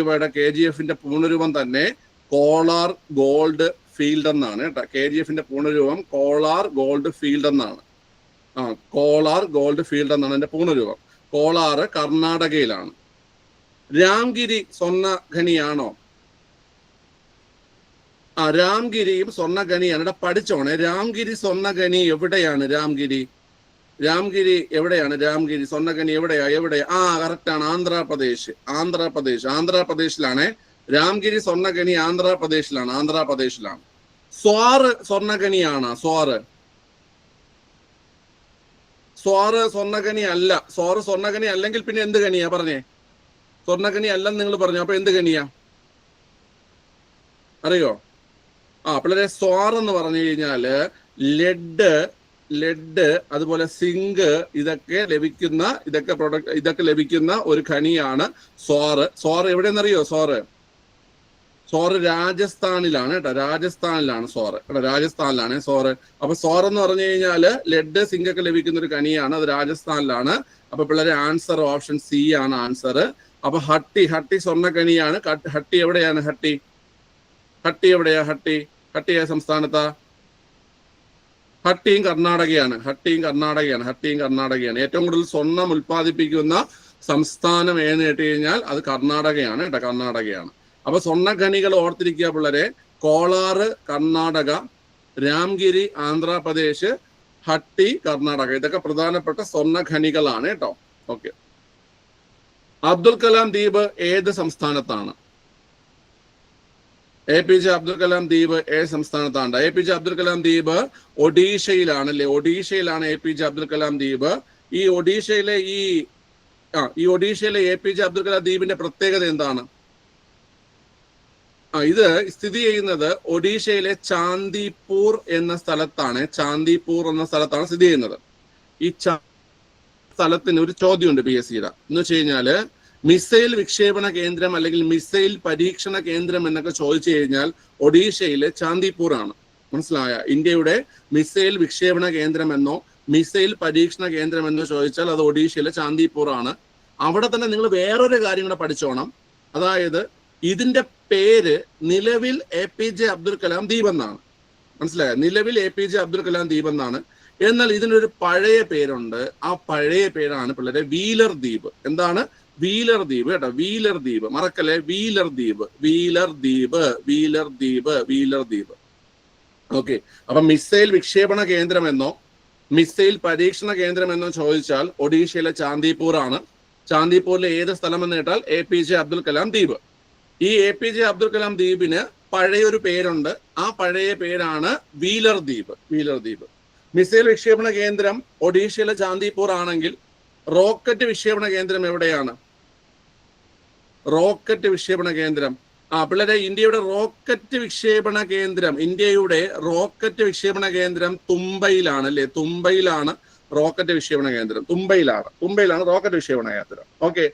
ബോയുടെ KGFന്റെ പൂർണ്ണരൂപം തന്നെ കോളാർ ഗോൾഡ് ഫീൽഡ് എന്നാണ് കേട്ടോ. KGFന്റെ പൂർണ്ണരൂപം കോളാർ ഗോൾഡ് ഫീൽഡ് എന്നാണ്. കോളാർ ഗോൾഡ് ഫീൽഡ് എന്നാണ് എന്റെ പൂർണ്ണരൂപം. കോളാർ കർണാടകയിലാണ്. രാംഗിരി സ്വർണ്ണഖനിയാണോ? രാംഗിരിയും സ്വർണ്ണഖനിയാണ്. ഇവിടെ പഠിച്ചോണേ. രാംഗിരി സ്വർണ്ണഖനി എവിടെയാണ്? രാംഗിരി എവിടെയാണ്? രാംഗിരി സ്വർണ്ണഖനി എവിടെയാ? കറക്റ്റ് ആണ്. ആന്ധ്രാപ്രദേശിലാണ് രാംഗിരി സ്വർണ്ണഖനി. ആന്ധ്രാപ്രദേശിലാണ്. സ്വാർ സ്വർണ്ണഖനിയാണ്. സ്വാർ സ്വർണ്ണഖനി അല്ല. സ്വാർ സ്വർണ്ണഖനി അല്ലെങ്കിൽ പിന്നെ എന്ത് ഖനിയാ പറഞ്ഞേ? സ്വർണ്ണഖനി അല്ലെന്ന് നിങ്ങൾ പറഞ്ഞു. അപ്പൊ എന്ത് ഖനിയാ അറിയോ? പിള്ളേരെ, സ്വാർ എന്ന് പറഞ്ഞു കഴിഞ്ഞാല് ലെഡ് അതുപോലെ സിങ്ക് ഇതൊക്കെ ലഭിക്കുന്ന ഒരു ഖനിയാണ് സ്വാർ. എവിടെയെന്നറിയോ? സ്വാർ രാജസ്ഥാനിലാണ് കേട്ടോ. രാജസ്ഥാനിലാണ് സ്വാർ. അപ്പൊ സ്വാർ എന്ന് പറഞ്ഞു കഴിഞ്ഞാല് ലെഡ് സിങ്ക് ഒക്കെ ലഭിക്കുന്ന ഒരു ഖനിയാണ്. അത് രാജസ്ഥാനിലാണ്. അപ്പൊ പിള്ളേരെ ആൻസർ ഓപ്ഷൻ സി ആണ് ആൻസർ. അപ്പൊ ഹട്ടി സ്വർണ്ണഖനിയാണ്. ഹട്ടി എവിടെയാണ്? ഹട്ടി എവിടെയാ? ഹട്ടി സംസ്ഥാനത്താ? ഹട്ടിയും കർണാടകയാണ്. ഏറ്റവും കൂടുതൽ സ്വർണം ഉൽപ്പാദിപ്പിക്കുന്ന സംസ്ഥാനം ഏതെന്ന് കേട്ട് കഴിഞ്ഞാൽ അത് കർണാടകയാണ് കേട്ടോ. കർണാടകയാണ്. അപ്പൊ സ്വർണ്ണഖനികൾ ഓർത്തിരിക്കുക പിള്ളേരെ. കോളാർ കർണാടക, രാംഗിരി ആന്ധ്രാപ്രദേശ്, ഹട്ടി കർണാടക. ഇതൊക്കെ പ്രധാനപ്പെട്ട സ്വർണ്ണഖനികളാണ് കേട്ടോ. ഓക്കെ, അബ്ദുൽ കലാം ദ്വീപ് ഏത് സംസ്ഥാനത്താണ്? APJ അബ്ദുൽ കലാം ദ്വീപ് ഏത് സംസ്ഥാനത്താണ്? APJ അബ്ദുൽ കലാം ദ്വീപ് ഒഡീഷയിലാണ് അല്ലെ. ഒഡീഷയിലാണ് APJ അബ്ദുൽ കലാം ദ്വീപ്. ഈ ഒഡീഷയിലെ APJ അബ്ദുൽ കലാം ദ്വീപിന്റെ പ്രത്യേകത എന്താണ്? ഇത് സ്ഥിതി ചെയ്യുന്നത് ഒഡീഷയിലെ ചാന്ദിപൂർ എന്ന സ്ഥലത്താണ് സ്ഥിതി ചെയ്യുന്നത്. ഈ സ്ഥലത്തിന് ഒരു ചോദ്യമുണ്ട് PSCയുടെ എന്ന് വെച്ച് കഴിഞ്ഞാല് മിസൈൽ വിക്ഷേപണ കേന്ദ്രം അല്ലെങ്കിൽ മിസൈൽ പരീക്ഷണ കേന്ദ്രം എന്നൊക്കെ ചോദിച്ചു കഴിഞ്ഞാൽ ഒഡീഷയിലെ ചാന്ദിപൂർ ആണ്. മനസ്സിലായ? ഇന്ത്യയുടെ മിസൈൽ വിക്ഷേപണ കേന്ദ്രമെന്നോ മിസൈൽ പരീക്ഷണ കേന്ദ്രമെന്നോ ചോദിച്ചാൽ അത് ഒഡീഷയിലെ ചാന്ദിപൂർ ആണ്. അവിടെ തന്നെ നിങ്ങൾ വേറൊരു കാര്യം കൂടെ പഠിച്ചോണം. അതായത് ഇതിന്റെ പേര് നിലവിൽ APJ അബ്ദുൽ കലാം ദ്വീപ് എന്നാണ്. മനസ്സിലായ? നിലവിൽ APJ അബ്ദുൽ കലാം ദ്വീപ് എന്നാണ്. എന്നാൽ ഇതിനൊരു പഴയ പേരുണ്ട്. ആ പഴയ പേരാണ് പിള്ളേരെ വീലർ ദ്വീപ്. എന്താണ്? വീലർ ദ്വീപ് കേട്ടോ. വീലർ ദ്വീപ് മറക്കല്ലേ. വീലർ ദ്വീപ്. ഓക്കെ, അപ്പൊ മിസൈൽ വിക്ഷേപണ കേന്ദ്രമെന്നോ മിസൈൽ പരീക്ഷണ കേന്ദ്രമെന്നോ ചോദിച്ചാൽ ഒഡീഷയിലെ ചാന്ദിപൂർ ആണ്. ചാന്ദിപൂരിലെ ഏത് സ്ഥലം എന്ന് കേട്ടാൽ APJ അബ്ദുൽ കലാം ദ്വീപ്. ഈ APJ അബ്ദുൽ കലാം ദ്വീപിന് പഴയൊരു പേരുണ്ട്. ആ പഴയ പേരാണ് വീലർ ദ്വീപ്. മിസൈൽ വിക്ഷേപണ കേന്ദ്രം ഒഡീഷയിലെ ചാന്ദിപൂർ ആണെങ്കിൽ റോക്കറ്റ് വിക്ഷേപണ കേന്ദ്രം എവിടെയാണ്? റോക്കറ്റ് വിക്ഷേപണ കേന്ദ്രം പിള്ളേരെ, ഇന്ത്യയുടെ റോക്കറ്റ് വിക്ഷേപണ കേന്ദ്രം തുമ്പയിലാണ് അല്ലെ? തുമ്പയിലാണ് റോക്കറ്റ് വിക്ഷേപണ കേന്ദ്രം. തുമ്പയിലാണ് റോക്കറ്റ് വിക്ഷേപണ കേന്ദ്രം. ഓക്കെ.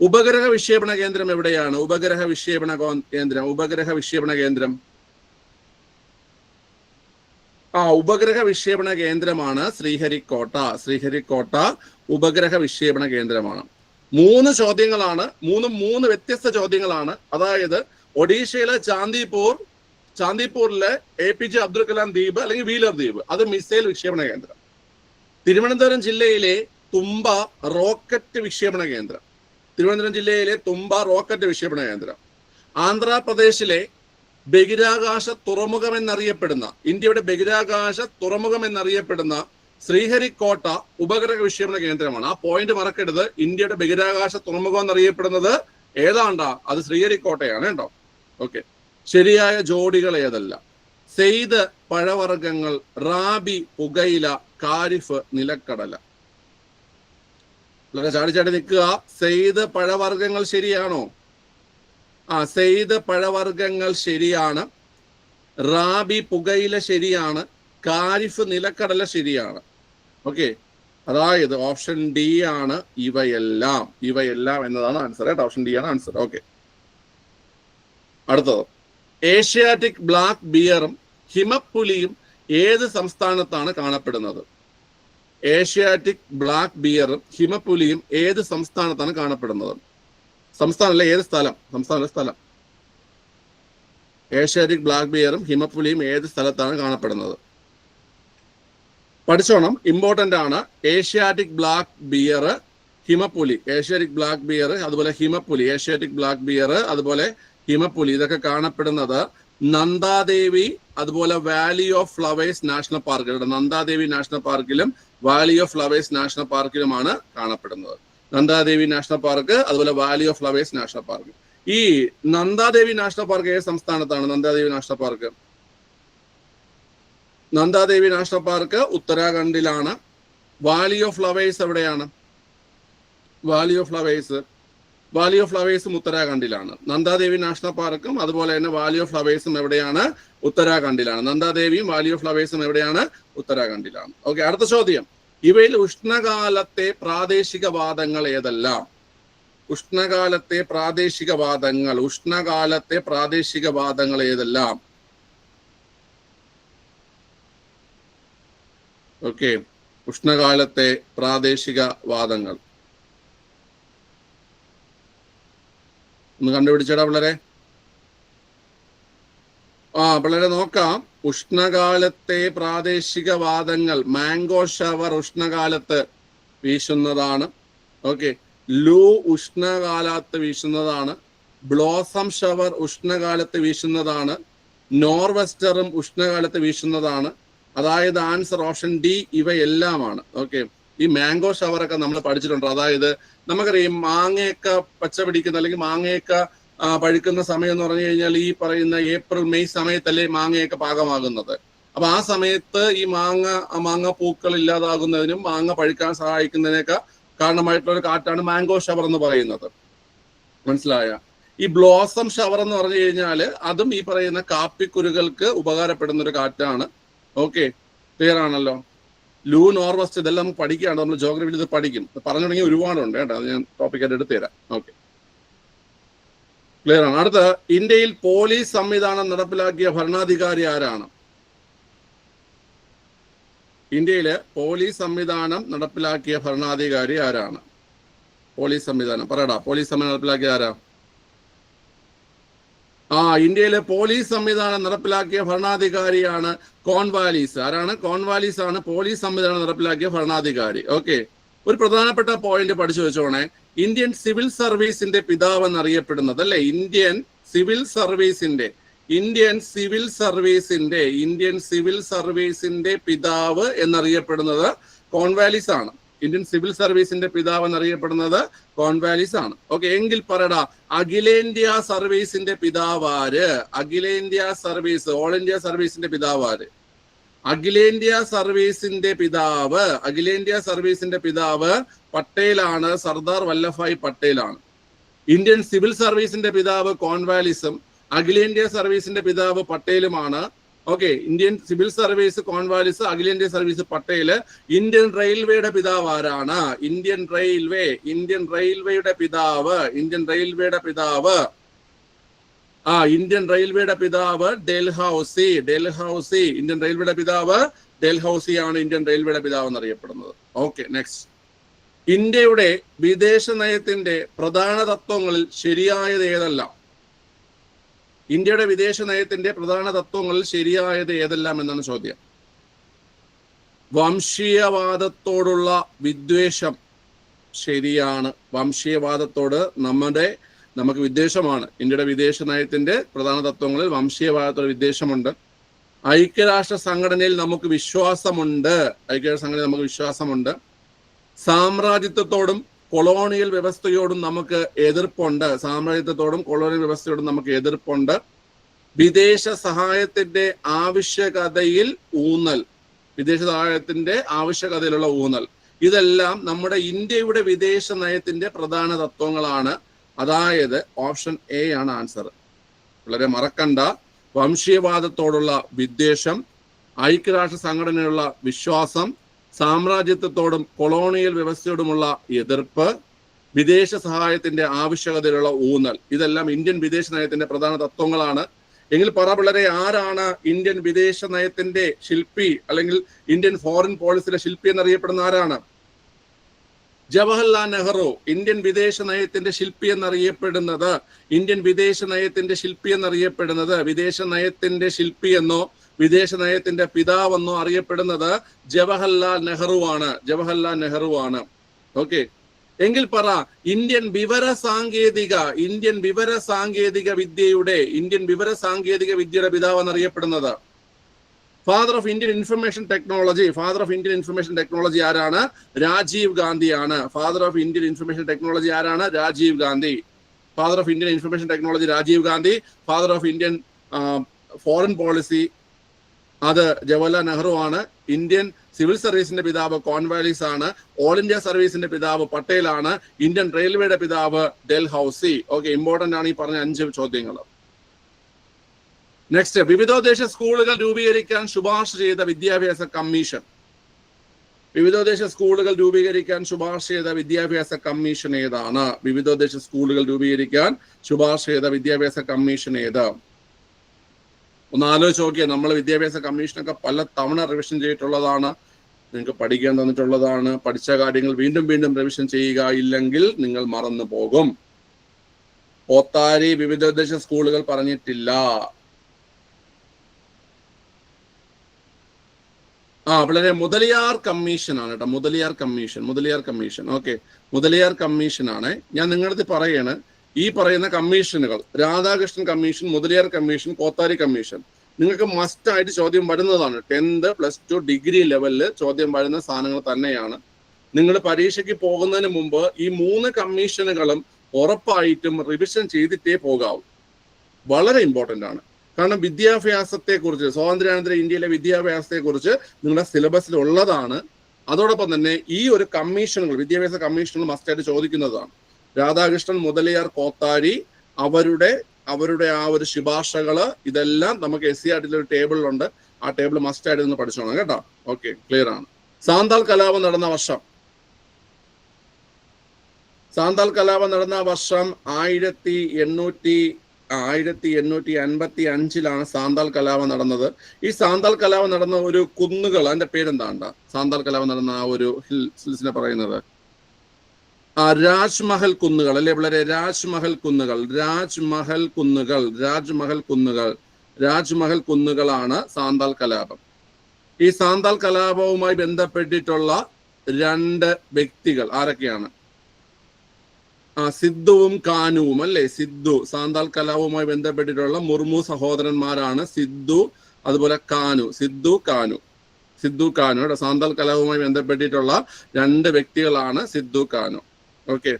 ഉപഗ്രഹ വിക്ഷേപണ കേന്ദ്രം എവിടെയാണ്? ഉപഗ്രഹ വിക്ഷേപണ കേന്ദ്രം ഉപഗ്രഹ വിക്ഷേപണ കേന്ദ്രമാണ് ശ്രീഹരിക്കോട്ട ഉപഗ്രഹ വിക്ഷേപണ കേന്ദ്രമാണ്. 3 ചോദ്യങ്ങളാണ്, മൂന്ന് വ്യത്യസ്ത ചോദ്യങ്ങളാണ്. അതായത് ഒഡീഷയിലെ ചാന്ദിപ്പൂരിലെ APJ അബ്ദുൽ കലാം ദ്വീപ് അല്ലെങ്കിൽ വീലർ ദ്വീപ്, അത് മിസൈൽ വിക്ഷേപണ കേന്ദ്രം. തിരുവനന്തപുരം ജില്ലയിലെ തുമ്പ റോക്കറ്റ് വിക്ഷേപണ കേന്ദ്രം. ആന്ധ്രാപ്രദേശിലെ ബഹിരാകാശ തുറമുഖം എന്നറിയപ്പെടുന്ന, ഇന്ത്യയുടെ ബഹിരാകാശ തുറമുഖം എന്നറിയപ്പെടുന്ന ശ്രീഹരിക്കോട്ട ഉപഗ്രഹ വിക്ഷേപണ കേന്ദ്രമാണ്. ആ പോയിന്റ് മറക്കരുത്. ഇന്ത്യയുടെ ബഹിരാകാശ തുറമുഖം എന്നറിയപ്പെടുന്നത് ഏതാണ്ടാ? അത് ശ്രീഹരിക്കോട്ടയാണ് കേട്ടോ. ഓക്കെ. ശരിയായ ജോഡികൾ ഏതല്ല? സെയ്ദ് പഴവർഗ്ഗങ്ങൾ, റാബി പുകയില, കാരിഫ് നിലക്കടല. ചാടി നിൽക്കുക. സെയ്ദ് പഴവർഗ്ഗങ്ങൾ ശരിയാണോ? സെയ്ദ് പഴവർഗ്ഗങ്ങൾ ശരിയാണ്. റാബി പുകയില ശരിയാണ്. കാരിഫ് നിലക്കടല ശരിയാണ്. ഓക്കെ. അതായത് ഓപ്ഷൻ ഡി ആണ് ഇവയെല്ലാം എന്നതാണ് ആൻസർ കേട്ടോ. ഓപ്ഷൻ ഡി ആണ് ആൻസർ. ഓക്കെ. അടുത്തത്, ഏഷ്യാറ്റിക് ബ്ലാക്ക് ബിയറും ഹിമപ്പുലിയും ഏത് സംസ്ഥാനത്താണ് കാണപ്പെടുന്നത്? ഏഷ്യാറ്റിക് ബ്ലാക്ക് ബിയറും ഹിമപ്പുലിയും ഏത് സംസ്ഥാനത്താണ് കാണപ്പെടുന്നത്? സംസ്ഥാനമല്ല, ഏത് സ്ഥലം? സ്ഥലം. ഏഷ്യാറ്റിക് ബ്ലാക്ക് ബിയറും ഹിമപ്പുലിയും ഏത് സ്ഥലത്താണ് കാണപ്പെടുന്നത്? പഠിച്ചോണം, ഇമ്പോർട്ടന്റ് ആണ്. ഏഷ്യാറ്റിക് ബ്ലാക്ക് ബിയർ, ഹിമപ്പുലി. അതുപോലെ ഹിമപ്പുലി ഇതൊക്കെ കാണപ്പെടുന്നത് നന്ദാദേവി അതുപോലെ valley of flowers national park. Nanda Devi national പാർക്കിലും വാലി ഓഫ് ഫ്ലവേഴ്സ് നാഷണൽ പാർക്കിലുമാണ് കാണപ്പെടുന്നത്. നന്ദാദേവി നാഷണൽ പാർക്ക് അതുപോലെ valley of flowers national park. ഈ നന്ദാദേവി നാഷണൽ പാർക്ക് ഏത് സംസ്ഥാനത്താണ്? നന്ദാദേവി നാഷണൽ പാർക്ക് ഉത്തരാഖണ്ഡിലാണ്. വാലി ഓഫ് ഫ്ലവേഴ്സ് എവിടെയാണ്? വാലി ഓഫ് ഫ്ലവേഴ്സും ഉത്തരാഖണ്ഡിലാണ്. നന്ദാദേവി നാഷണൽ പാർക്കും അതുപോലെ തന്നെ വാലി ഓഫ് ഫ്ലവേഴ്സും എവിടെയാണ്? ഉത്തരാഖണ്ഡിലാണ്. നന്ദാദേവിയും വാലി ഓഫ് ഫ്ലവേഴ്സും എവിടെയാണ്? ഉത്തരാഖണ്ഡിലാണ്. ഓക്കെ. അടുത്ത ചോദ്യം, ഇവയിൽ ഉഷ്ണകാലത്തെ പ്രാദേശികവാദങ്ങൾ ഏതെല്ലാം? ഉഷ്ണകാലത്തെ പ്രാദേശികവാദങ്ങൾ ഏതെല്ലാം? ഓക്കെ. ഉഷ്ണകാലത്തെ പ്രാദേശികവാദങ്ങൾ ഒന്ന് കണ്ടുപിടിച്ചടാ പിള്ളേരെ. പിള്ളേരെ നോക്കാം. ഉഷ്ണകാലത്തെ പ്രാദേശികവാദങ്ങൾ, മാംഗോ ഷവർ ഉഷ്ണകാലത്ത് വീശുന്നതാണ്. ഓക്കെ. ലൂ ഉഷ്ണകാലത്ത് വീശുന്നതാണ്. ബ്ലോസം ഷവർ ഉഷ്ണകാലത്ത് വീശുന്നതാണ്. നോർവെസ്റ്ററും ഉഷ്ണകാലത്ത് വീശുന്നതാണ്. അതായത് ആൻസർ ഓപ്ഷൻ ഡി ഇവയെല്ലാമാണ്. ഓക്കെ. ഈ മാംഗോ ഷവറൊക്കെ നമ്മൾ പഠിച്ചിട്ടുണ്ട്. അതായത് നമുക്കറിയാം, മാങ്ങയൊക്കെ പച്ച പിടിക്കുന്ന അല്ലെങ്കിൽ മാങ്ങയൊക്കെ പഴുക്കുന്ന സമയം എന്ന് പറഞ്ഞു കഴിഞ്ഞാൽ ഈ പറയുന്ന ഏപ്രിൽ മെയ് സമയത്തല്ലേ മാങ്ങയൊക്കെ പാകമാകുന്നത്. അപ്പൊ ആ സമയത്ത് ഈ മാങ്ങ പൂക്കൾ ഇല്ലാതാകുന്നതിനും മാങ്ങ പഴുക്കാൻ സഹായിക്കുന്നതിനൊക്കെ കാരണമായിട്ടുള്ള ഒരു കാറ്റാണ് മാംഗോ ഷവർ എന്ന് പറയുന്നത്. മനസ്സിലായ? ഈ ബ്ലോസം ഷവർ എന്ന് പറഞ്ഞു കഴിഞ്ഞാൽ അതും ഈ പറയുന്ന കാപ്പിക്കുരുകൾക്ക് ഉപകാരപ്പെടുന്ന ഒരു കാറ്റാണ്. ഓക്കെ. ക്ലിയർ ആണല്ലോ? ലൂ, നോർവെസ്റ്റ് ഇതെല്ലാം നമുക്ക് പഠിക്കുകയാണ്. നമ്മൾ ജോഗ്രഫിയിൽ ഇത് പഠിക്കും. പറഞ്ഞു തുടങ്ങി ഒരുപാടുണ്ട് കേട്ടോ. അത് ഞാൻ ടോപ്പിക്കായിട്ട് എടുത്തു തരാം. ഓക്കെ. ക്ലിയർ ആണ്. അടുത്ത, ഇന്ത്യയിൽ പോലീസ് സംവിധാനം നടപ്പിലാക്കിയ ഭരണാധികാരി ആരാണ്? ഇന്ത്യയില് പോലീസ് സംവിധാനം നടപ്പിലാക്കിയ ഭരണാധികാരി ആരാണ്? പോലീസ് സംവിധാനം നടപ്പിലാക്കിയ ആരാ? ഇന്ത്യയിലെ പോലീസ് സംവിധാനം നടപ്പിലാക്കിയ ഭരണാധികാരിയാണ് കോൺവാലീസ്. ആരാണ്? കോൺവാലീസ് ആണ് പോലീസ് സംവിധാനം നടപ്പിലാക്കിയ ഭരണാധികാരി. ഓക്കെ. ഒരു പ്രധാനപ്പെട്ട പോയിന്റ് പഠിച്ചു വെച്ചോണേ. ഇന്ത്യൻ സിവിൽ സർവീസിന്റെ പിതാവ് എന്നറിയപ്പെടുന്നത് അല്ലെ? ഇന്ത്യൻ സിവിൽ സർവീസിന്റെ പിതാവ് എന്നറിയപ്പെടുന്നത് കോൺവാലീസ് ആണ്. ഇന്ത്യൻ സിവിൽ സർവീസിന്റെ പിതാവ് എന്നറിയപ്പെടുന്നത് കോൺവാലീസ് ആണ്. ഓക്കെ. എങ്കിൽ പറയടാ, അഖിലേന്ത്യാ സർവീസിന്റെ പിതാവാര്? All India സർവീസിന്റെ പിതാവാര്? അഖിലേന്ത്യാ സർവീസിന്റെ പിതാവ് പട്ടേലാണ്. സർദാർ വല്ലഭായ് പട്ടേലാണ്. ഇന്ത്യൻ സിവിൽ സർവീസിന്റെ പിതാവ് കോൺവാലിസും അഖിലേന്ത്യാ സർവീസിന്റെ പിതാവ് പട്ടേലുമാണ്. Okay, Indian civil service Cornwallis, അഖിലേന്ത്യാ സർവീസ് പട്ടേല്. ഇന്ത്യൻ റെയിൽവേയുടെ പിതാവ് ആരാണ്? ഇന്ത്യൻ റെയിൽവേയുടെ പിതാവ് ഇന്ത്യൻ റെയിൽവേയുടെ പിതാവ് ഡൽഹൌസി. ഇന്ത്യൻ റെയിൽവേയുടെ പിതാവ് ഡൽഹൌസി ആണ് ഇന്ത്യൻ റെയിൽവേയുടെ പിതാവ് എന്നറിയപ്പെടുന്നത്. Okay, next. ഇന്ത്യയുടെ വിദേശ നയത്തിന്റെ പ്രധാന തത്വങ്ങളിൽ ശരിയായത് ഏതെല്ലാം? ഇന്ത്യയുടെ വിദേശ നയത്തിന്റെ പ്രധാന തത്വങ്ങളിൽ ശരിയായത് ഏതെല്ലാം എന്നാണ് ചോദ്യം. വംശീയവാദത്തോടുള്ള വിദ്വേഷം ശരിയാണ്. വംശീയവാദത്തോട് നമുക്ക് വിദ്വേഷമാണ്. ഇന്ത്യയുടെ വിദേശ നയത്തിന്റെ പ്രധാന തത്വങ്ങളിൽ വംശീയവാദത്തോട് വിദ്വേഷമുണ്ട്. ഐക്യരാഷ്ട്ര സംഘടനയിൽ നമുക്ക് വിശ്വാസമുണ്ട്. സാമ്രാജ്യത്വത്തോടും കൊളോണിയൽ വ്യവസ്ഥയോടും നമുക്ക് എതിർപ്പുണ്ട്. വിദേശ സഹായത്തിന്റെ ആവശ്യകതയിലുള്ള ഊന്നൽ. ഇതെല്ലാം നമ്മുടെ ഇന്ത്യയുടെ വിദേശ നയത്തിന്റെ പ്രധാന തത്വങ്ങളാണ്. അതായത് ഓപ്ഷൻ എ ആണ് ആൻസർ. വളരെ മറക്കണ്ട. വംശീയവാദത്തോടുള്ള വിദ്വേഷം, ഐക്യരാഷ്ട്ര സംഘടനയുള്ള വിശ്വാസം, സാമ്രാജ്യത്വത്തോടും കൊളോണിയൽ വ്യവസ്ഥയോടുമുള്ള എതിർപ്പ്, വിദേശ സഹായത്തിന്റെ ആവശ്യകതയിലുള്ള ഊന്നൽ. ഇതെല്ലാം ഇന്ത്യൻ വിദേശ നയത്തിന്റെ പ്രധാന തത്വങ്ങളാണ്. എങ്കിൽ പറ പിള്ളേരെ, ആരാണ് ഇന്ത്യൻ വിദേശ നയത്തിന്റെ ശില്പി, അല്ലെങ്കിൽ ഇന്ത്യൻ ഫോറിൻ പോളിസിയുടെ ശില്പി എന്നറിയപ്പെടുന്ന ആരാണ്? ജവഹർലാൽ നെഹ്റു. ഇന്ത്യൻ വിദേശ നയത്തിന്റെ ശില്പി എന്നറിയപ്പെടുന്നത് വിദേശ നയത്തിന്റെ ശില്പി എന്നോ വിദേശ നയത്തിന്റെ പിതാവെന്നോ അറിയപ്പെടുന്നത് ജവഹർലാൽ നെഹ്റുവാണ്. ഓക്കെ, എങ്കിൽ പറ, ഇന്ത്യൻ വിവര സാങ്കേതിക വിദ്യയുടെ പിതാവ് എന്നറിയപ്പെടുന്നത്, father of Indian information technology ആരാണ്? രാജീവ് ഗാന്ധിയാണ്. Father of Indian information technology Rajiv Gandhi. Father of Indian foreign policy അത് ജവഹർലാൽ നെഹ്റു ആണ്. ഇന്ത്യൻ സിവിൽ സർവീസിന്റെ പിതാവ് കോൺവാലിസ് ആണ്. ഓൾ ഇന്ത്യ സർവീസിന്റെ പിതാവ് പട്ടേലാണ്. ഇന്ത്യൻ റെയിൽവേയുടെ പിതാവ് ഡൽഹൌസി. ഓക്കെ, ഇമ്പോർട്ടന്റ് ആണ് ഈ പറഞ്ഞ 5 ചോദ്യങ്ങൾ. നെക്സ്റ്റ്, വിവിധോദ്ദേശ സ്കൂളുകൾ രൂപീകരിക്കാൻ ശുപാർശ ചെയ്ത വിദ്യാഭ്യാസ കമ്മീഷൻ. ഏതാണ്? വിവിധോദ്ദേശ സ്കൂളുകൾ രൂപീകരിക്കാൻ ശുപാർശ ചെയ്ത വിദ്യാഭ്യാസ കമ്മീഷൻ ഏത്? ഒന്ന് ആലോചിച്ച് നോക്കിയാൽ, നമ്മൾ വിദ്യാഭ്യാസ കമ്മീഷനൊക്കെ പല തവണ റിവിഷൻ ചെയ്തിട്ടുള്ളതാണ്. നിങ്ങൾക്ക് പഠിക്കാൻ തന്നിട്ടുള്ളതാണ്. പഠിച്ച കാര്യങ്ങൾ വീണ്ടും റിവിഷൻ ചെയ്യുക, ഇല്ലെങ്കിൽ നിങ്ങൾ മറന്നു പോകും. പോത്താരി വിവിധോദ്ദേശ സ്കൂളുകൾ പറഞ്ഞിട്ടില്ല. വളരെ മുതലിയാർ കമ്മീഷൻ ആണ് കേട്ടോ. Mudaliar commission. Okay, Mudaliar commission ആണ്. ഞാൻ നിങ്ങളുടെ പറയാണ്, ഈ പറയുന്ന കമ്മീഷനുകൾ, Radhakrishnan commission, Mudaliar commission, Kothari commission, നിങ്ങൾക്ക് മസ്റ്റ് ആയിട്ട് ചോദ്യം വരുന്നതാണ്. 10th, +2, ഡിഗ്രി ലെവലിൽ ചോദ്യം വരുന്ന സാധനങ്ങൾ തന്നെയാണ്. നിങ്ങൾ പരീക്ഷയ്ക്ക് പോകുന്നതിന് മുമ്പ് ഈ 3 കമ്മീഷനുകളും ഉറപ്പായിട്ടും റിവിഷൻ ചെയ്തിട്ടേ പോകാവൂ. വളരെ ഇമ്പോർട്ടന്റ് ആണ്. കാരണം വിദ്യാഭ്യാസത്തെക്കുറിച്ച്, സ്വാതന്ത്ര്യാനന്തര ഇന്ത്യയിലെ വിദ്യാഭ്യാസത്തെക്കുറിച്ച് നിങ്ങളുടെ സിലബസിൽ ഉള്ളതാണ്. അതോടൊപ്പം തന്നെ ഈ ഒരു കമ്മീഷനുകൾ, വിദ്യാഭ്യാസ കമ്മീഷനുകൾ മസ്റ്റായിട്ട് ചോദിക്കുന്നതാണ്. രാധാകൃഷ്ണൻ, മുതലിയാർ, കോത്താരി, അവരുടെ ആ ഒരു ശുപാർശകള്, ഇതെല്ലാം നമുക്ക് SCERT ഒരു ടേബിളിലുണ്ട്. ആ ടേബിൾ മസ്റ്റായിട്ട് നിന്ന് പഠിച്ചോണം കേട്ടോ. ഓക്കെ, ക്ലിയർ ആണ്. സാന്താൾ കലാപം നടന്ന വർഷം 1855 സാന്താൾ കലാപം നടന്നത്. ഈ സാന്താൾ കലാപം നടന്ന ഒരു കുന്നുകൾ, അതിന്റെ പേരെന്താണ്ട? സാന്താൾ കലാപം നടന്ന ആ ഒരു ഹിൽസിനെ പറയുന്നത് രാജ്മഹൽ കുന്നുകൾ അല്ലെ പിള്ളേരെ? രാജ്മഹൽ കുന്നുകളാണ് സാന്താൾ കലാപം. ഈ സാന്താൾ കലാപവുമായി ബന്ധപ്പെട്ടിട്ടുള്ള 2 വ്യക്തികൾ ആരൊക്കെയാണ്? സിദ്ധുവും കാനുവും അല്ലെ? സാന്താൾ കലാപവുമായി ബന്ധപ്പെട്ടിട്ടുള്ള മുർമു സഹോദരന്മാരാണ് സിദ്ധു, അതുപോലെ കാനു. സിദ്ധു കാനു. സാന്താൾ കലാപവുമായി ബന്ധപ്പെട്ടിട്ടുള്ള 2 വ്യക്തികളാണ് സിദ്ധു, കാനു. ഓക്കെ,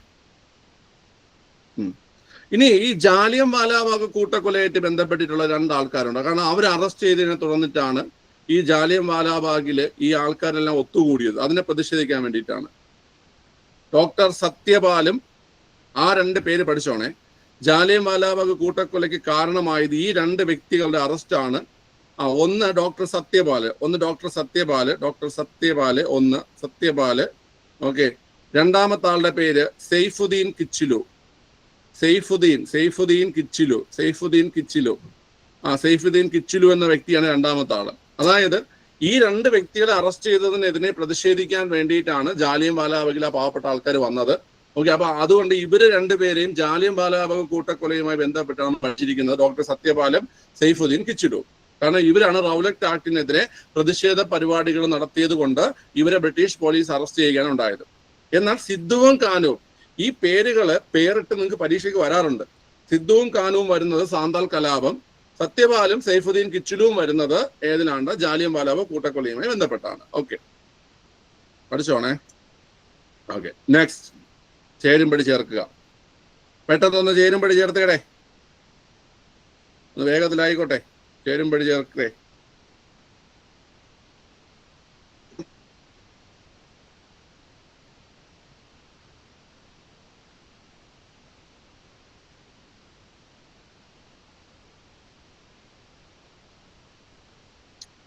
ഇനി ഈ ജാലിയൻ വാലാബാഗ് കൂട്ടക്കൊലയായിട്ട് ബന്ധപ്പെട്ടിട്ടുള്ള 2 ആൾക്കാരുണ്ട്. കാരണം അവർ അറസ്റ്റ് ചെയ്തതിനെ തുടർന്നിട്ടാണ് ഈ ജാലിയൻ വാലാബാഗില് ഈ ആൾക്കാരെല്ലാം ഒത്തുകൂടിയത്. അതിനെ പ്രതിഷേധിക്കാൻ വേണ്ടിയിട്ടാണ്. ഡോക്ടർ സത്യപാലും, ആ 2 പേര് പഠിച്ചോണേ. ജാലിയൻ വാലാബാഗ് കൂട്ടക്കൊലയ്ക്ക് കാരണമായത് ഈ രണ്ട് വ്യക്തികളുടെ അറസ്റ്റാണ്. ഒന്ന് ഡോക്ടർ സത്യപാല്, സത്യപാല്. ഓക്കെ, രണ്ടാമത്തെ ആളുടെ പേര് സെയ്ഫുദ്ദീൻ കിച്ചിലു. സെയ്ഫുദ്ദീൻ കിച്ചിലു എന്ന വ്യക്തിയാണ് രണ്ടാമത്തെ ആള്. അതായത് ഈ രണ്ട് വ്യക്തികളെ അറസ്റ്റ് ചെയ്തതിനെതിരെ പ്രതിഷേധിക്കാൻ വേണ്ടിയിട്ടാണ് ജാലിയൻ വാലാബാഗിലെ പാവപ്പെട്ട ആൾക്കാർ വന്നത്. ഓക്കെ, അപ്പൊ അതുകൊണ്ട് ഇവര് രണ്ടുപേരെയും ജാലിയൻ വാലാബാഗ് കൂട്ടക്കൊലയുമായി ബന്ധപ്പെട്ടാണ് പഠിച്ചിരിക്കുന്നത്, ഡോക്ടർ സത്യപാലും സെയ്ഫുദ്ദീൻ കിച്ചിലു. കാരണം ഇവരാണ് റൗലറ്റ് ആക്ടിനെതിരെ പ്രതിഷേധ പരിപാടികൾ നടത്തിയത് കൊണ്ട് ഇവരെ ബ്രിട്ടീഷ് പോലീസ് അറസ്റ്റ് ചെയ്യുകയാണ് ഉണ്ടായത്. എന്നാൽ സിദ്ധുവും കാനുവും ഈ പേരിട്ട് നിങ്ങൾക്ക് പരീക്ഷയ്ക്ക് വരാറുണ്ട്. സിദ്ധുവും കാനുവും വരുന്നത് സാന്താൾ കലാപം, സത്യപാലും സെയ്ഫുദ്ദീൻ കിച്ചിലുവും വരുന്നത് ഏതിനാണ്ട് ജാലിയൻ വാലാബാഗ് കൂട്ടക്കൊലയുമായി ബന്ധപ്പെട്ടാണ്. ഓക്കെ, പഠിച്ചോണേ. ഓക്കെ, നെക്സ്റ്റ് ചേരുംപടി ചേർക്കുക. പെട്ടെന്നൊന്ന് ചേരുംപടി ചേർത്തേടെ, ഒന്ന് വേഗത്തിലായിക്കോട്ടെ. ചേരുംപടി ചേർക്കേ.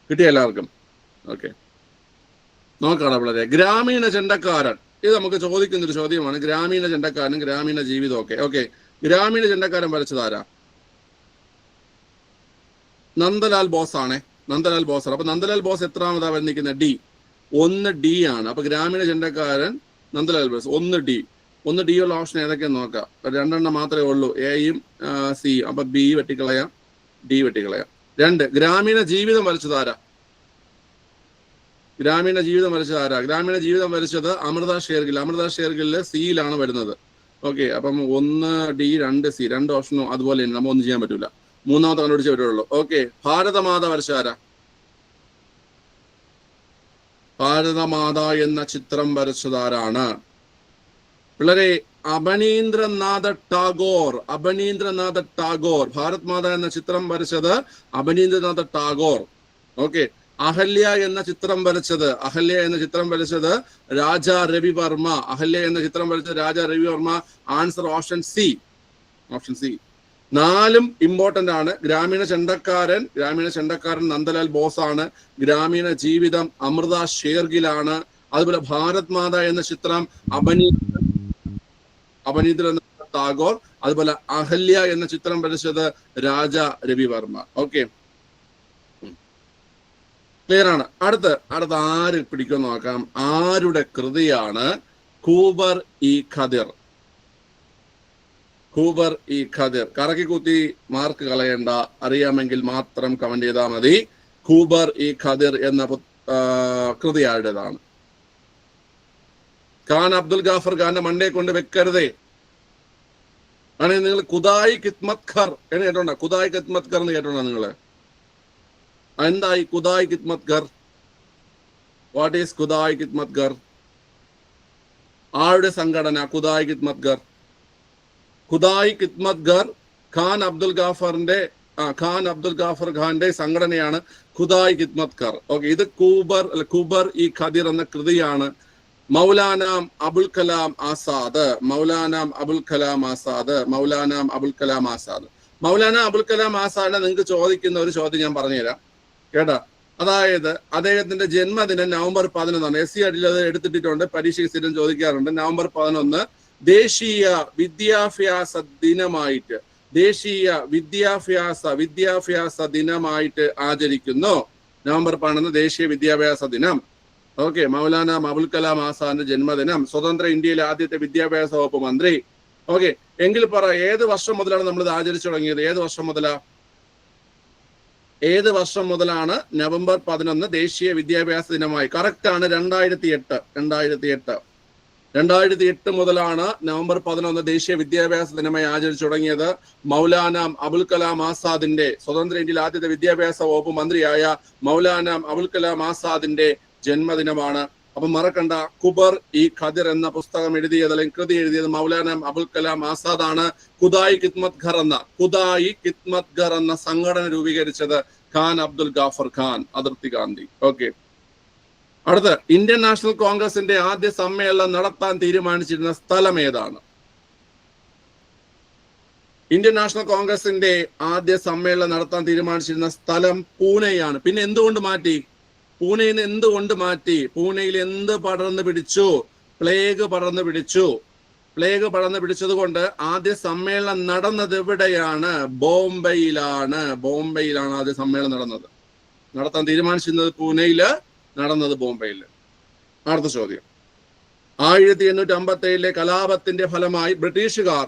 കിട്ടിയ എല്ലാവർക്കും? ഓക്കെ, നോക്കണം വളരെ. ഗ്രാമീണ ചെണ്ടക്കാരൻ, ഇത് നമുക്ക് ചോദിക്കുന്നൊരു ചോദ്യമാണ്. ഗ്രാമീണ ചെണ്ടക്കാരനും ഗ്രാമീണ ജീവിതം ഒക്കെ. ഓക്കെ, ഗ്രാമീണ ചെണ്ടക്കാരൻ വരച്ചതാരാ? നന്ദലാൽ ബോസ് ആണേ, നന്ദലാൽ ബോസ്. അപ്പൊ നന്ദലാൽ ബോസ് എത്രാമതാ വന്നിരിക്കുന്നത്? ഡി. 1D ആണ്. അപ്പൊ ഗ്രാമീണ ചെണ്ടക്കാരൻ നന്ദലാൽ ബോസ് 1D. 1D ഉള്ള ഓപ്ഷൻ ഏതൊക്കെയെന്ന് നോക്കാം. 2 മാത്രമേ ഉള്ളൂ, എയും സിയും. അപ്പൊ ബി വെട്ടിക്കളയാം, ഡി വെട്ടിക്കളയാം. 2 ഗ്രാമീണ ജീവിതം വരച്ചതാരാ? ഗ്രാമീണ ജീവിതം വരച്ചത് അമൃത ഷേർഗിൽ സിയിലാണ് വരുന്നത്. ഓക്കെ, അപ്പം 1D 2C 2 ഓപ്ഷനും അതുപോലെ തന്നെ, നമ്മൾ ഒന്നും ചെയ്യാൻ പറ്റൂല. മൂന്നാമത്തെ കണ്ടുപിടിച്ചേ പറ്റുള്ളൂ. ഓക്കെ, ഭാരതമാത വരച്ചാരാ? ഭാരതമാത എന്ന ചിത്രം വരച്ചതാരാണ്? പിള്ളേരെ, അബനീന്ദ്രനാഥ ടാഗോർ. ഭാരത് മാത എന്ന ചിത്രം വരച്ചത് അബനീന്ദ്രനാഥ ടാഗോർ. ഓക്കെ, അഹല്യ എന്ന ചിത്രം വരച്ചത് Raja Ravi Varma. Answer option C. 4 important ആണ്. ഗ്രാമീണ ചെണ്ടക്കാരൻ നന്ദലാൽ ബോസ് ആണ്. ഗ്രാമീണ ജീവിതം അമൃത ഷേർഗിലാണ്. അതുപോലെ ഭാരത് മാത എന്ന ചിത്രം അബനീന്ദ്രനാഥ ടാഗോർ. അതുപോലെ അഹല്യ എന്ന ചിത്രം വരച്ചത് രാജാ രവിവർമ്മ. ഓക്കെ, ക്ലിയർ ആണ്. അടുത്ത ആര് പിടിക്കുമെന്ന് നോക്കാം. ആരുടെ കൃതിയാണ് ഖൂബർ ഇ ഖദിർ? കറക്കി കുത്തി മാർക്ക് കളയണ്ട, അറിയാമെങ്കിൽ മാത്രം കമന്റ് ചെയ്താൽ മതി. ഖൂബർ ഇ ഖദിർ എന്ന കൃതി ആരുടേതാണ്? ഖാൻ അബ്ദുൽ ഗാഫർ ഖാന്റെ മണ്ടയെ കൊണ്ട് വെക്കരുതേ. ആണെങ്കിൽ നിങ്ങൾ ഖുദായി ഖിദ്മത് ഖർ എന്ന് കേട്ടോണ്ട? ഖുദായി ഖിദ്മത് ഖർ എന്ന് കേട്ടോണ്ട നിങ്ങള്? എന്തായി ഖുദായി ഖിദ്മത് ഖർ? What is ഖുദായി ഖിദ്മത് ഖർ? ആരുടെ സംഘടന ഖുദായി ഖിദ്മത് ഖർ? ഖാൻ അബ്ദുൽ ഗാഫർ ഖാന്റെ സംഘടനയാണ് ഖുദായി ഖിദ്മത് ഖർ. ഓക്കെ, ഇത് ഖൂബർ ഇ ഖദിർ എന്ന കൃതിയാണ്. മൗലാന അബുൽ കലാം ആസാദ്. മൗലാന അബുൽ കലാം ആസാദിനെ നിങ്ങൾക്ക് ചോദിക്കുന്ന ഒരു ചോദ്യം ഞാൻ പറഞ്ഞുതരാം കേട്ടാ. അതായത് അദ്ദേഹത്തിന്റെ ജന്മദിനം നവംബർ 11. SC അടിയിൽ എടുത്തിട്ടുണ്ട്, പരീക്ഷയ്ക്ക് സ്ഥിരം ചോദിക്കാറുണ്ട്. നവംബർ 11 ദേശീയ വിദ്യാഭ്യാസ ദിനമായിട്ട് ആചരിക്കുന്നു. നവംബർ 11 ദേശീയ വിദ്യാഭ്യാസ ദിനം. ഓക്കെ, മൗലാന അബുൽ കലാം ആസാദിന്റെ ജന്മദിനം. സ്വതന്ത്ര ഇന്ത്യയിലെ ആദ്യത്തെ വിദ്യാഭ്യാസ വകുപ്പ് മന്ത്രി. ഓക്കെ, എങ്കിൽ പറ, ഏത് വർഷം മുതലാണ് നമ്മൾ ഇത് ആചരിച്ചു തുടങ്ങിയത്? ഏത് വർഷം മുതലാണ് നവംബർ 11 ദേശീയ വിദ്യാഭ്യാസ ദിനമായി? കറക്റ്റ് ആണ്, 2008. 2008 മുതലാണ് നവംബർ 11 ദേശീയ വിദ്യാഭ്യാസ ദിനമായി ആചരിച്ചു തുടങ്ങിയത്. മൗലാന അബുൽ കലാം ആസാദിന്റെ, സ്വതന്ത്ര ഇന്ത്യയിൽ ആദ്യത്തെ വിദ്യാഭ്യാസ വകുപ്പ് മന്ത്രിയായ മൗലാന അബുൽ കലാം ആസാദിന്റെ ജന്മദിനമാണ്. അപ്പൊ മറക്കണ്ട, ഖൂബർ ഇ ഖദിർ എന്ന പുസ്തകം എഴുതിയത് അല്ലെങ്കിൽ കൃതി എഴുതിയത് മൗലാന അബുൽ കലാം ആസാദ് ആണ്. ഖുദായി ഖിദ്മത് ഖർ എന്ന സംഘടന രൂപീകരിച്ചത് ഖാൻ അബ്ദുൽ ഗാഫർ ഖാൻ, അതിർത്തി ഗാന്ധി. ഓക്കെ, അടുത്ത, ഇന്ത്യൻ നാഷണൽ കോൺഗ്രസിന്റെ ആദ്യ സമ്മേളനം നടത്താൻ തീരുമാനിച്ചിരുന്ന സ്ഥലം ഏതാണ്? ഇന്ത്യൻ നാഷണൽ കോൺഗ്രസിന്റെ ആദ്യ സമ്മേളനം നടത്താൻ തീരുമാനിച്ചിരുന്ന സ്ഥലം പൂനെയാണ്. പിന്നെ എന്തുകൊണ്ട് മാറ്റി? പൂനെയിൽ നിന്ന് എന്തുകൊണ്ട് മാറ്റി? പൂനെയിൽ എന്ത് പടർന്നു പിടിച്ചു? പ്ലേഗ് പടർന്നു പിടിച്ചു. പ്ലേഗ് പടർന്നു പിടിച്ചത് കൊണ്ട് ആദ്യ സമ്മേളനം നടന്നത് എവിടെയാണ്? ബോംബെയിലാണ്. ബോംബെയിലാണ് ആദ്യ സമ്മേളനം നടന്നത്. നടത്താൻ തീരുമാനിച്ചിരുന്നത് പൂനെയില്, നടന്നത് ബോംബെയില്. അടുത്ത ചോദ്യം, 1857 കലാപത്തിന്റെ ഫലമായി ബ്രിട്ടീഷുകാർ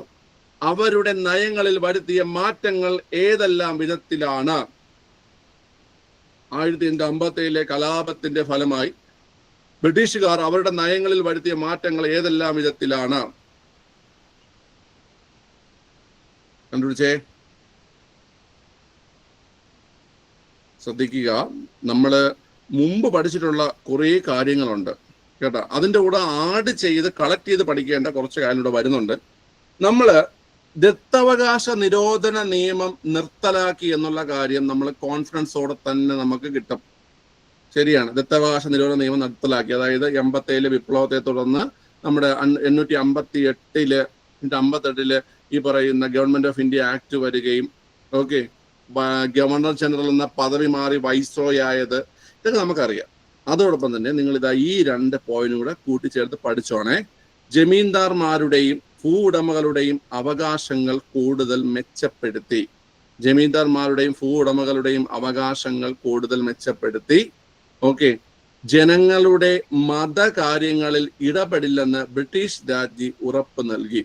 അവരുടെ നയങ്ങളിൽ വരുത്തിയ മാറ്റങ്ങൾ ഏതെല്ലാം വിധത്തിലാണ്? 1857 കലാപത്തിന്റെ ഫലമായി ബ്രിട്ടീഷുകാർ അവരുടെ നയങ്ങളിൽ വരുത്തിയ മാറ്റങ്ങൾ ഏതെല്ലാം വിധത്തിലാണ്? കണ്ടുപിടിച്ചേ. ശ്രദ്ധിക്കുക, നമ്മള് മുമ്പ് പഠിച്ചിട്ടുള്ള കുറേ കാര്യങ്ങളുണ്ട് കേട്ടോ. അതിൻ്റെ കൂടെ ആഡ് ചെയ്ത് കളക്ട് ചെയ്ത് പഠിക്കേണ്ട കുറച്ച് കാര്യം ഇവിടെ വരുന്നുണ്ട്. നമ്മള് ദത്തവകാശ നിരോധന നിയമം നിർത്തലാക്കി എന്നുള്ള കാര്യം നമ്മൾ കോൺഫിഡൻസോടെ തന്നെ നമുക്ക് കിട്ടും. ശരിയാണ്, ദത്തവകാശ നിരോധന നിയമം നിർത്തലാക്കി. അതായത് 87 വിപ്ലവത്തെ തുടർന്ന് നമ്മുടെ 858 ഈ പറയുന്ന ഗവൺമെന്റ് ഓഫ് ഇന്ത്യ ആക്ട് വരികയും, ഓക്കെ, ഗവർണർ ജനറൽ എന്ന പദവി മാറി വൈസ്രോയ് ആയത്, ഇതൊക്കെ നമുക്കറിയാം. അതോടൊപ്പം തന്നെ നിങ്ങൾ ഇതാ ഈ 2 പോയിന്റും കൂടെ കൂട്ടിച്ചേർത്ത് പഠിച്ചോണേ. ജമീന്ദാർമാരുടെയും ഭൂ ഉടമകളുടെയും അവകാശങ്ങൾ കൂടുതൽ മെച്ചപ്പെടുത്തി. ജമീന്ദാർമാരുടെയും ഭൂ ഉടമകളുടെയും അവകാശങ്ങൾ കൂടുതൽ മെച്ചപ്പെടുത്തി. ഓക്കെ, ജനങ്ങളുടെ മതകാര്യങ്ങളിൽ ഇടപെടില്ലെന്ന് ബ്രിട്ടീഷ് രാജ്ഞി ഉറപ്പ് നൽകി.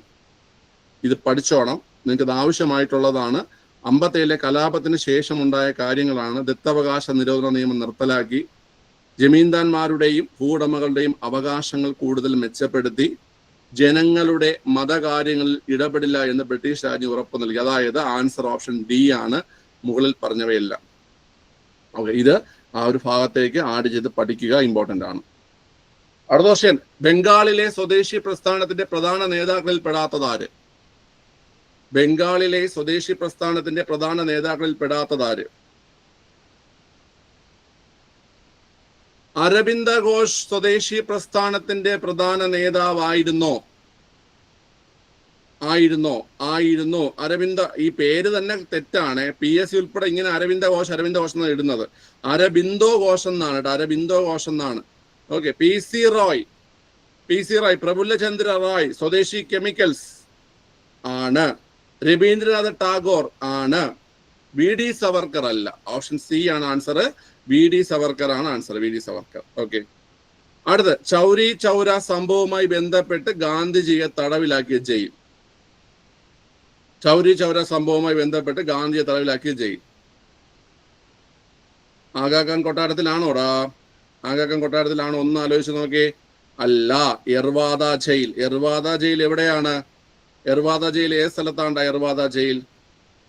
ഇത് പഠിച്ചോണം, നിങ്ങൾക്ക് ഇത് ആവശ്യമായിട്ടുള്ളതാണ്. 57 കലാപത്തിന് ശേഷം ഉണ്ടായ കാര്യങ്ങളാണ്. ദത്തവകാശ നിരോധന നിയമം നിർത്തലാക്കി, ജമീന്ദാർമാരുടെയും ഭൂവുടമകളുടെയും അവകാശങ്ങൾ കൂടുതൽ മെച്ചപ്പെടുത്തി, ജനങ്ങളുടെ മതകാര്യങ്ങളിൽ ഇടപെടില്ല എന്ന് ബ്രിട്ടീഷ് രാജ്ഞി ഉറപ്പ് നൽകി. അതായത് ആൻസർ ഓപ്ഷൻ ഡി ആണ്, മുകളിൽ പറഞ്ഞവയെല്ലാം. ഓക്കെ, ഇത് ആ ഒരു ഭാഗത്തേക്ക് ആഡ് ചെയ്ത് പഠിക്കുക, ഇമ്പോർട്ടൻ്റ് ആണ്. അടുത്ത ക്വസ്റ്റ്യൻ, ബംഗാളിലെ സ്വദേശി പ്രസ്ഥാനത്തിന്റെ പ്രധാന നേതാക്കളിൽ പെടാത്തതാര്? ബംഗാളിലെ സ്വദേശി പ്രസ്ഥാനത്തിന്റെ പ്രധാന നേതാക്കളിൽ പെടാത്തതാര്? അരബിന്ദ ഘോഷ് സ്വദേശി പ്രസ്ഥാനത്തിന്റെ പ്രധാന നേതാവായിരുന്നോ? ആയിരുന്നു. അരബിന്ദ, ഈ പേര് തന്നെ തെറ്റാണ്. PSC ഉൾപ്പെടെ ഇങ്ങനെ അരബിന്ദ ഘോഷ് എന്നാണ് ഇടുന്നത്. അരബിന്ദോ ഘോഷ് എന്നാണ്, അരബിന്ദോ ഘോഷ് എന്നാണ്. ഓക്കെ, PC റോയ്, പ്രഫുല്ലചന്ദ്ര റോയ് സ്വദേശി കെമിക്കൽസ് ആണ്. രവീന്ദ്രനാഥ ടാഗോർ ആണ്. VD സവർക്കർ അല്ല. ഓപ്ഷൻ സി ആണ് ആൻസർ. VD സവർക്കർ ആണ് ആൻസർ. VD സവർക്കർ. ഓക്കെ, അടുത്ത്, ചൗരി ചൗര സംഭവവുമായി ബന്ധപ്പെട്ട് ഗാന്ധിജിയെ തടവിലാക്കിയ ജയിൽ. ചൗരി ചൗര സംഭവവുമായി ബന്ധപ്പെട്ട് ഗാന്ധിജിയെ തടവിലാക്കിയ ജയിൽ ആഗാഖാൻ കൊട്ടാരത്തിലാണോടാ? ആഗാഖാൻ കൊട്ടാരത്തിലാണോ? ഒന്ന് ആലോചിച്ച് നോക്കിയേ. അല്ല, യർവാദ ജയിൽ. യർവാദ ജയിൽ എവിടെയാണ്? യർവാദ ജയിൽ ഏത് സ്ഥലത്താണ്? യർവാദ ജയിൽ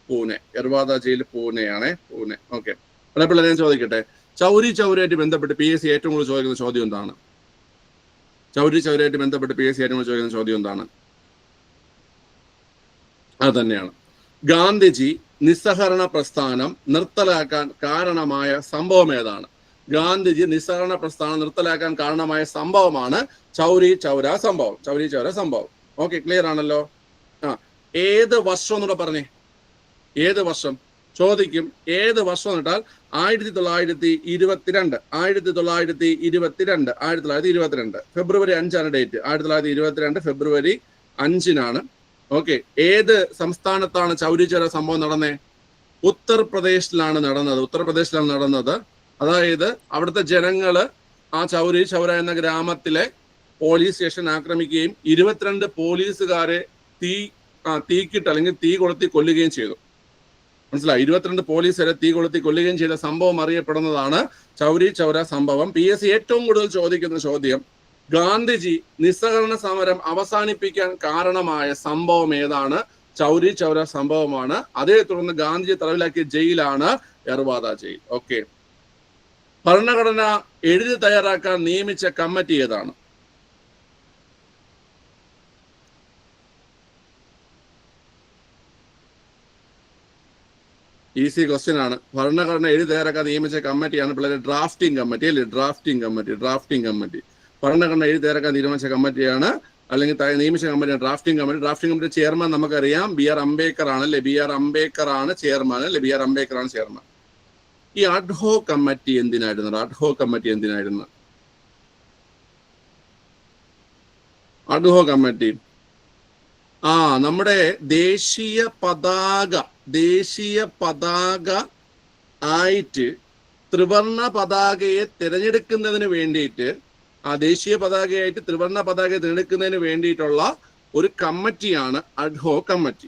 പൂനെ. യർവാദ ജയിൽ പൂനെയാണ്. പൂനെ. ഓക്കെ, പിള്ളേരെ ഞാൻ ചോദിക്കട്ടെ, ചൗരി ചൗരയായിട്ട് ബന്ധപ്പെട്ട് PSC ഏറ്റവും കൂടുതൽ ചോദിക്കുന്ന ചോദ്യം എന്താണ്? ചൗരി ചൗരയായിട്ട് ബന്ധപ്പെട്ട് PSC ഏറ്റവും കൂടുതൽ ചോദിക്കുന്ന ചോദ്യം എന്താണ്? അത് തന്നെയാണ്, ഗാന്ധിജി നിസ്സഹകരണ പ്രസ്ഥാനം നിർത്തലാക്കാൻ കാരണമായ സംഭവം ഏതാണ്? ഗാന്ധിജി നിസ്സഹകരണ പ്രസ്ഥാനം നിർത്തലാക്കാൻ കാരണമായ സംഭവമാണ് ചൗരി ചൗര സംഭവം. ചൗരി ചൗര സംഭവം. ഓക്കെ, ക്ലിയർ ആണല്ലോ. ഏത് വർഷം എന്നൂടെ പറഞ്ഞേ. ഏത് വർഷം ചോദിക്കും. ഏത് വർഷം എന്നിട്ടാൽ 1922. 1922 ഫെബ്രുവരി 5 ഡേറ്റ്. 1922 ഫെബ്രുവരി 5 ഓക്കെ, ഏത് സംസ്ഥാനത്താണ് ചൗരി ചൗര സംഭവം നടന്നേ? ഉത്തർപ്രദേശിലാണ് നടന്നത്. അതായത് അവിടുത്തെ ജനങ്ങള് ആ ചൗരി ചൗര എന്ന ഗ്രാമത്തിലെ പോലീസ് സ്റ്റേഷൻ ആക്രമിക്കുകയും 22 പോലീസുകാരെ തീക്കിട്ട് അല്ലെങ്കിൽ തീ കൊളുത്തി കൊല്ലുകയും ചെയ്തു. മനസ്സിലായി? 22 പോലീസുകാരെ തീ കൊളുത്തി കൊല്ലുകയും ചെയ്ത സംഭവം അറിയപ്പെടുന്നതാണ് ചൗരി ചൗര സംഭവം. PSC ഏറ്റവും കൂടുതൽ ചോദിക്കുന്ന ചോദ്യം, ഗാന്ധിജി നിസ്സഹകരണ സമരം അവസാനിപ്പിക്കാൻ കാരണമായ സംഭവം ഏതാണ്? ചൗരി ചൗര സംഭവമാണ്. അതേ തുടർന്ന് ഗാന്ധിജി തടവിലാക്കിയ ജയിലാണ് യർവാദ ജയിൽ. ഓക്കെ, ഭരണഘടന എഴുതി തയ്യാറാക്കാൻ നിയമിച്ച കമ്മിറ്റി ഏതാണ്? ഈസി ക്വസ്റ്റ്യൻ ആണ്. ഭരണഘടന എഴുതി തയ്യാറാക്കാൻ നിയമിച്ച കമ്മിറ്റിയാണ് പിള്ളേരെ ഡ്രാഫ്റ്റിംഗ് കമ്മിറ്റി അല്ലേ? Drafting committee. ഭരണഘടന എഴുതി തയ്യാറാക്കാൻ തീരുമാനിച്ച കമ്മിറ്റിയാണ് അല്ലെങ്കിൽ നിയമിച്ച കമ്മിറ്റി ഡ്രാഫ്റ്റിംഗ് കമ്മിറ്റി ചെയർമാൻ നമുക്കറിയാം BR അംബേദ്കർ ആണ് അല്ലെ, BR അംബേദ്കർ ആണ് ചെയർമാൻ അല്ലെ, BR അംബേദ്കർ ആണ് ചെയർമാൻ. ഈ അഡ്ഹോ കമ്മിറ്റി എന്തിനായിരുന്നു? അഡ്ഹോ കമ്മിറ്റി നമ്മുടെ ദേശീയ പതാക ആയിട്ട് ത്രിവർണ പതാകയെ തിരഞ്ഞെടുക്കുന്നതിന് വേണ്ടിയിട്ട്, ദേശീയ പതാകയായിട്ട് ത്രിവർണ പതാകയെ തിരഞ്ഞെടുക്കുന്നതിന് വേണ്ടിയിട്ടുള്ള ഒരു കമ്മിറ്റിയാണ് അഡ്ഹോ കമ്മിറ്റി.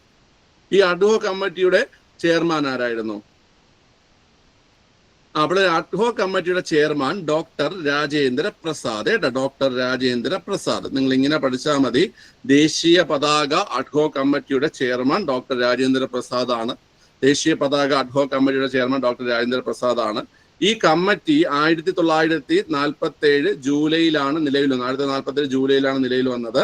ഈ അഡ്ഹോ കമ്മിറ്റിയുടെ ചെയർമാൻ ആരായിരുന്നു? അവിടെ അഡ്ഹോ കമ്മിറ്റിയുടെ chairman doctor Rajendra Prasad. Doctor Rajendra Prasad. നിങ്ങൾ ഇങ്ങനെ പഠിച്ചാൽ മതി. ദേശീയ പതാക അഡ്ഹോ കമ്മിറ്റിയുടെ ചെയർമാൻ ഡോക്ടർ രാജേന്ദ്ര പ്രസാദ് ആണ്. ദേശീയ പതാക അഡ്ഹോ കമ്മിറ്റിയുടെ ചെയർമാൻ ഡോക്ടർ രാജേന്ദ്ര പ്രസാദ് ആണ്. ഈ കമ്മിറ്റി 1947 ജൂലൈയിലാണ് നിലവിൽ വന്നത്. 1947 ജൂലൈയിലാണ് നിലവിൽ വന്നത്.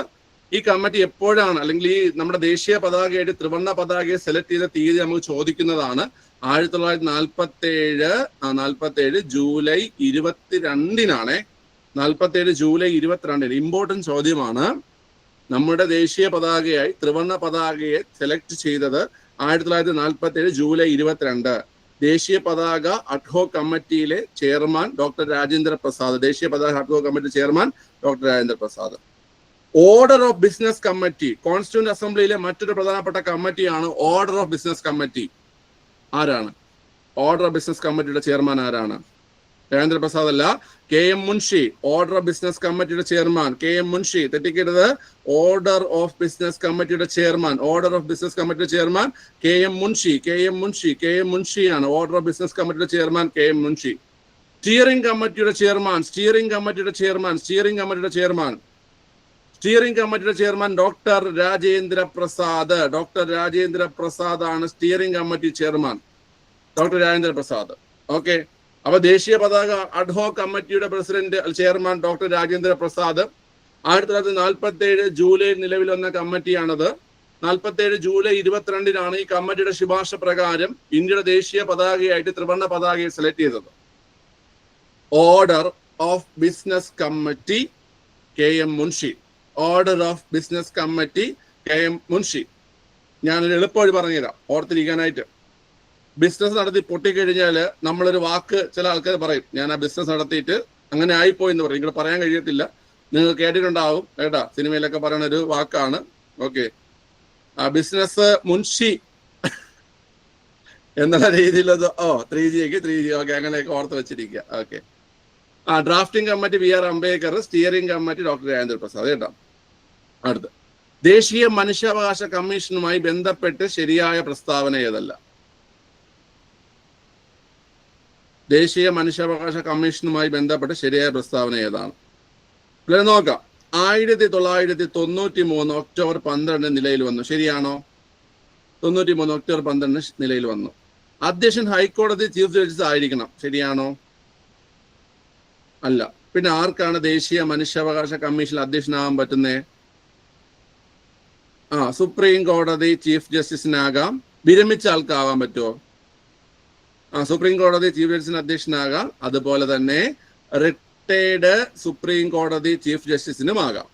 ഈ കമ്മിറ്റി എപ്പോഴാണ്, അല്ലെങ്കിൽ ഈ നമ്മുടെ ദേശീയ പതാകയായിട്ട് ത്രിവർണ്ണ പതാകയെ സെലക്ട് ചെയ്ത തീയതി നമുക്ക് ചോദിക്കുന്നതാണ്. 1947 ജൂലൈ 22-നാണ്. 47 ജൂലൈ 22. ഇമ്പോർട്ടൻറ്റ് ചോദ്യമാണ്. നമ്മുടെ ദേശീയ പതാകയായി ത്രിവർണ്ണ പതാകയെ സെലക്ട് ചെയ്തത് 1947 ജൂലൈ 22. ദേശീയ പതാക അഡ്ഹോ കമ്മിറ്റിയിലെ ചെയർമാൻ ഡോക്ടർ രാജേന്ദ്ര പ്രസാദ്. ദേശീയ പതാക ad hoc committee chairman doctor Rajendra Prasad. Order of business committee, constituent അസംബ്ലിയിലെ മറ്റൊരു പ്രധാനപ്പെട്ട കമ്മിറ്റിയാണ് ഓർഡർ ഓഫ് ബിസിനസ് കമ്മിറ്റി. ആരാണ് ഓർഡർ ഓഫ് ബിസിനസ് കമ്മിറ്റിയുടെ ചെയർമാൻ? ആരാണ്? രാജേന്ദ്ര പ്രസാദ് അല്ല, KM Munshi. Order of business കമ്മിറ്റിയുടെ ചെയർമാൻ KM മുൻഷി. തെറ്റിക്കരുത്. ഓർഡർ ഓഫ് ബിസിനസ് കമ്മിറ്റിയുടെ ചെയർമാൻ KM മുൻഷിയാണ്. ഓർഡർ ഓഫ് ബിസിനസ് കമ്മിറ്റിയുടെ ചെയർമാൻ KM മുൻഷി. സ്റ്റിയറിംഗ് കമ്മിറ്റിയുടെ ചെയർമാൻ ഡോക്ടർ രാജേന്ദ്ര പ്രസാദ്. ആണ് steering committee chairman, doctor Rajendra Prasad. Okay. അപ്പൊ ദേശീയ പതാക അഡ്ഹോ കമ്മിറ്റിയുടെ chairman doctor Rajendra Prasad. 1947 July നിലവിൽ വന്ന കമ്മിറ്റിയാണത്. 47 ജൂലൈ 22-നാണ് ഈ കമ്മിറ്റിയുടെ ശുപാർശ പ്രകാരം ഇന്ത്യയുടെ ദേശീയ പതാകയായിട്ട് ത്രിവർണ്ണ പതാകയെ സെലക്ട് ചെയ്തത്. Order of business committee KM Munshi. ഞാനൊരു എളുപ്പവഴി പറഞ്ഞുതരാം ഓർത്തിരിക്കാനായിട്ട്. ബിസിനസ് നടത്തി പൊട്ടിക്കഴിഞ്ഞാൽ നമ്മളൊരു വാക്ക് ചില ആൾക്കാർ പറയും, ഞാൻ ആ ബിസിനസ് നടത്തിയിട്ട് അങ്ങനെ ആയിപ്പോയി എന്ന് പറയും. നിങ്ങൾ പറയാൻ കഴിയത്തില്ല, നിങ്ങൾ കേട്ടിട്ടുണ്ടാവും കേട്ടാ, സിനിമയിലൊക്കെ പറയുന്ന ഒരു വാക്കാണ്. ഓക്കെ, ആ ബിസിനസ് മുൻഷി എന്നുള്ള രീതിയിലത് 3G ഓക്കെ, അങ്ങനെയൊക്കെ ഓർത്ത് വെച്ചിരിക്കുക. Okay. Drafting committee BR Ambedkar, steering committee doctor Rajendra Prasad. കേട്ടോ. അടുത്ത്, ദേശീയ മനുഷ്യാവകാശ കമ്മീഷനുമായി ബന്ധപ്പെട്ട് ശരിയായ പ്രസ്താവന ഏതല്ല? ദേശീയ മനുഷ്യാവകാശ കമ്മീഷനുമായി ബന്ധപ്പെട്ട് ശരിയായ പ്രസ്താവന ഏതാണ്? നോക്കാം. 1993 ഒക്ടോബർ 12 നിലയിൽ വന്നു. ശരിയാണോ? 93 ഒക്ടോബർ 12 നിലയിൽ വന്നു. അധ്യക്ഷൻ ഹൈക്കോടതി ചീഫ് ജസ്റ്റിസ് ആയിരിക്കണം. ശരിയാണോ? അല്ല. പിന്നെ ആർക്കാണ് ദേശീയ മനുഷ്യാവകാശ കമ്മീഷൻ അധ്യക്ഷനാകാൻ പറ്റുന്നേ? സുപ്രീം കോടതി ചീഫ് ജസ്റ്റിസിനാകാം. വിരമിച്ച ആൾക്കാകാൻ പറ്റുമോ? സുപ്രീം കോടതി ചീഫ് ജസ്റ്റിസിന് അധ്യക്ഷനാകാം. അതുപോലെ തന്നെ റിട്ടയർഡ് സുപ്രീം കോടതി ചീഫ് ജസ്റ്റിസിനും ആകാം.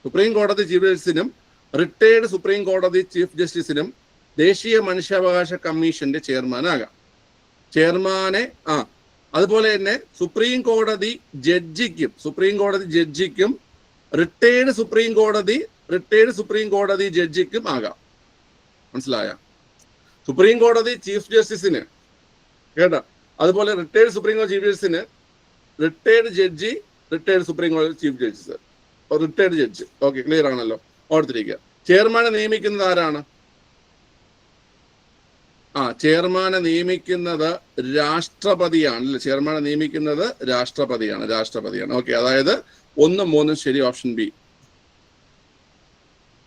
സുപ്രീം കോടതി ചീഫ് ജസ്റ്റിസിനും റിട്ടയർഡ് സുപ്രീം കോടതി ചീഫ് ജസ്റ്റിസിനും ദേശീയ മനുഷ്യാവകാശ കമ്മീഷന്റെ ചെയർമാനാകാം. അതുപോലെ തന്നെ സുപ്രീം കോടതി ജഡ്ജിക്കും റിട്ടയർഡ് സുപ്രീം കോടതി ജഡ്ജിക്കും ആകാം. മനസ്സിലായ? സുപ്രീം കോടതി ചീഫ് ജസ്റ്റിസിന് കേട്ടോ, അതുപോലെ റിട്ടയർഡ് സുപ്രീം കോടതി ചീഫ് ജസ്റ്റിസിന് റിട്ടയർഡ് ജഡ്ജി, റിട്ടയർഡ് സുപ്രീം കോടതി chief justice, retired judge. Okay, clear ആണല്ലോ? ഓർത്തിരിക്കുക. ചെയർമാനെ നിയമിക്കുന്നത് ആരാണ്? ചെയർമാനെ നിയമിക്കുന്നത് രാഷ്ട്രപതിയാണ്. ചെയർമാനെ നിയമിക്കുന്നത് രാഷ്ട്രപതിയാണ്. ഓക്കെ, അതായത് 1, 3 ശരി. Option B.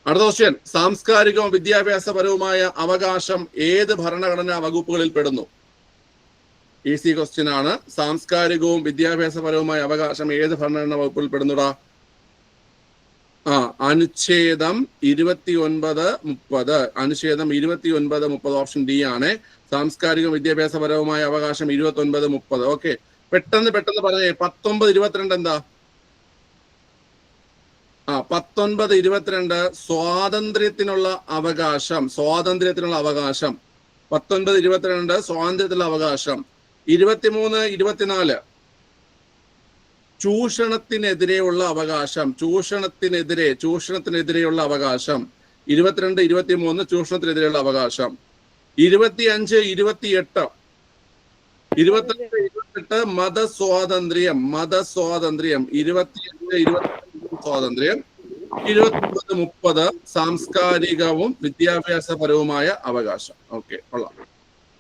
അടുത്ത ക്വസ്റ്റ്യൻ, സാംസ്കാരികവും വിദ്യാഭ്യാസപരവുമായ അവകാശം ഏത് ഭരണഘടനാ വകുപ്പുകളിൽ പെടുന്നു? ഈസി ക്വസ്റ്റ്യൻ ആണ്. സാംസ്കാരികവും വിദ്യാഭ്യാസപരവുമായ അവകാശം ഏത് ഭരണഘടനാ വകുപ്പിൽ പെടുന്നുടാ? അനുച്ഛേദം 29-30. അനുച്ഛേദം 29-30 ഓപ്ഷൻ ഡി ആണ്. സാംസ്കാരിക വിദ്യാഭ്യാസപരവുമായ അവകാശം 29-30. ഓക്കെ, പെട്ടെന്ന് പറഞ്ഞേ. 19-22 എന്താ? 1922 സ്വാതന്ത്ര്യത്തിനുള്ള അവകാശം. 1922 സ്വാതന്ത്ര്യത്തിനുള്ള അവകാശം. 23-24 ചൂഷണത്തിനെതിരെയുള്ള അവകാശം. ചൂഷണത്തിനെതിരെയുള്ള അവകാശം. 22-23 ചൂഷണത്തിനെതിരെയുള്ള അവകാശം. 25-28 മതസ്വാതന്ത്ര്യം. 25-28 സ്വാതന്ത്ര്യം. 29-30 സാംസ്കാരികവും വിദ്യാഭ്യാസപരവുമായ അവകാശം. ഓക്കെ, കൊള്ളാം.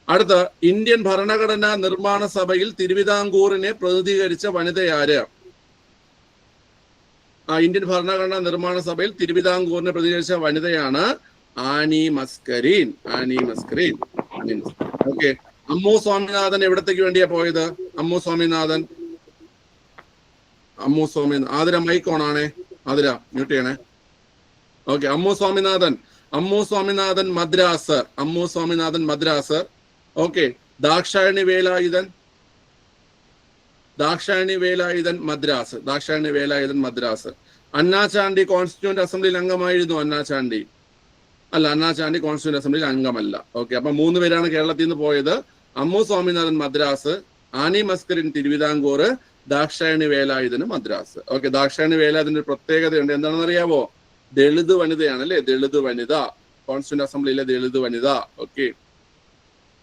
അടുത്ത, ഇന്ത്യൻ ഭരണഘടനാ നിർമ്മാണ സഭയിൽ തിരുവിതാംകൂറിനെ പ്രതിനിധീകരിച്ച വനിതയാര്? ഇന്ത്യൻ ഭരണഘടനാ നിർമ്മാണ സഭയിൽ തിരുവിതാംകൂറിനെ പ്രതിനിധീകരിച്ച വനിതയാണ് ആനി മസ്കരീൻ. ഓക്കെ. അമ്മു സ്വാമിനാഥൻ എവിടത്തേക്ക് വേണ്ടിയാ പോയത്? അമ്മു സ്വാമിനാഥൻ ആതിര മൈക്ക് ഓണാണേ. ആതിര മ്യൂട്ട് ചെയ്യണേ. Okay. Ammu Swaminathan Madras. Okay. Dakshayani Velayudhan Madras. Anna Chandy constituent അസംബ്ലിയിൽ അംഗമായിരുന്നു. അന്നാചാണ്ടി കോൺസ്റ്റിറ്റ്യൂന്റ് അസംബ്ലിയിൽ അംഗമല്ല. ഓക്കെ. അപ്പൊ 3 പേരാണ് കേരളത്തിൽ നിന്ന് പോയത്. അമ്മു സ്വാമിനാഥൻ മദ്രാസ്, ആനി മസ്കരീൻ തിരുവിതാംകൂർ, ദാക്ഷായണി വേലായുധന് മദ്രാസ്. ഓക്കെ. ദാക്ഷായണി വേലായുധന്റെ ഒരു പ്രത്യേകതയുണ്ട്. എന്താണെന്ന് അറിയാവോ? ദളിത് വനിതയാണ് അല്ലെ? ദളിത് വനിത, കോൺസ്റ്റിറ്റ്യൂന്റ് അസംബ്ലിയിലെ ദളിത് വനിത. ഓക്കെ.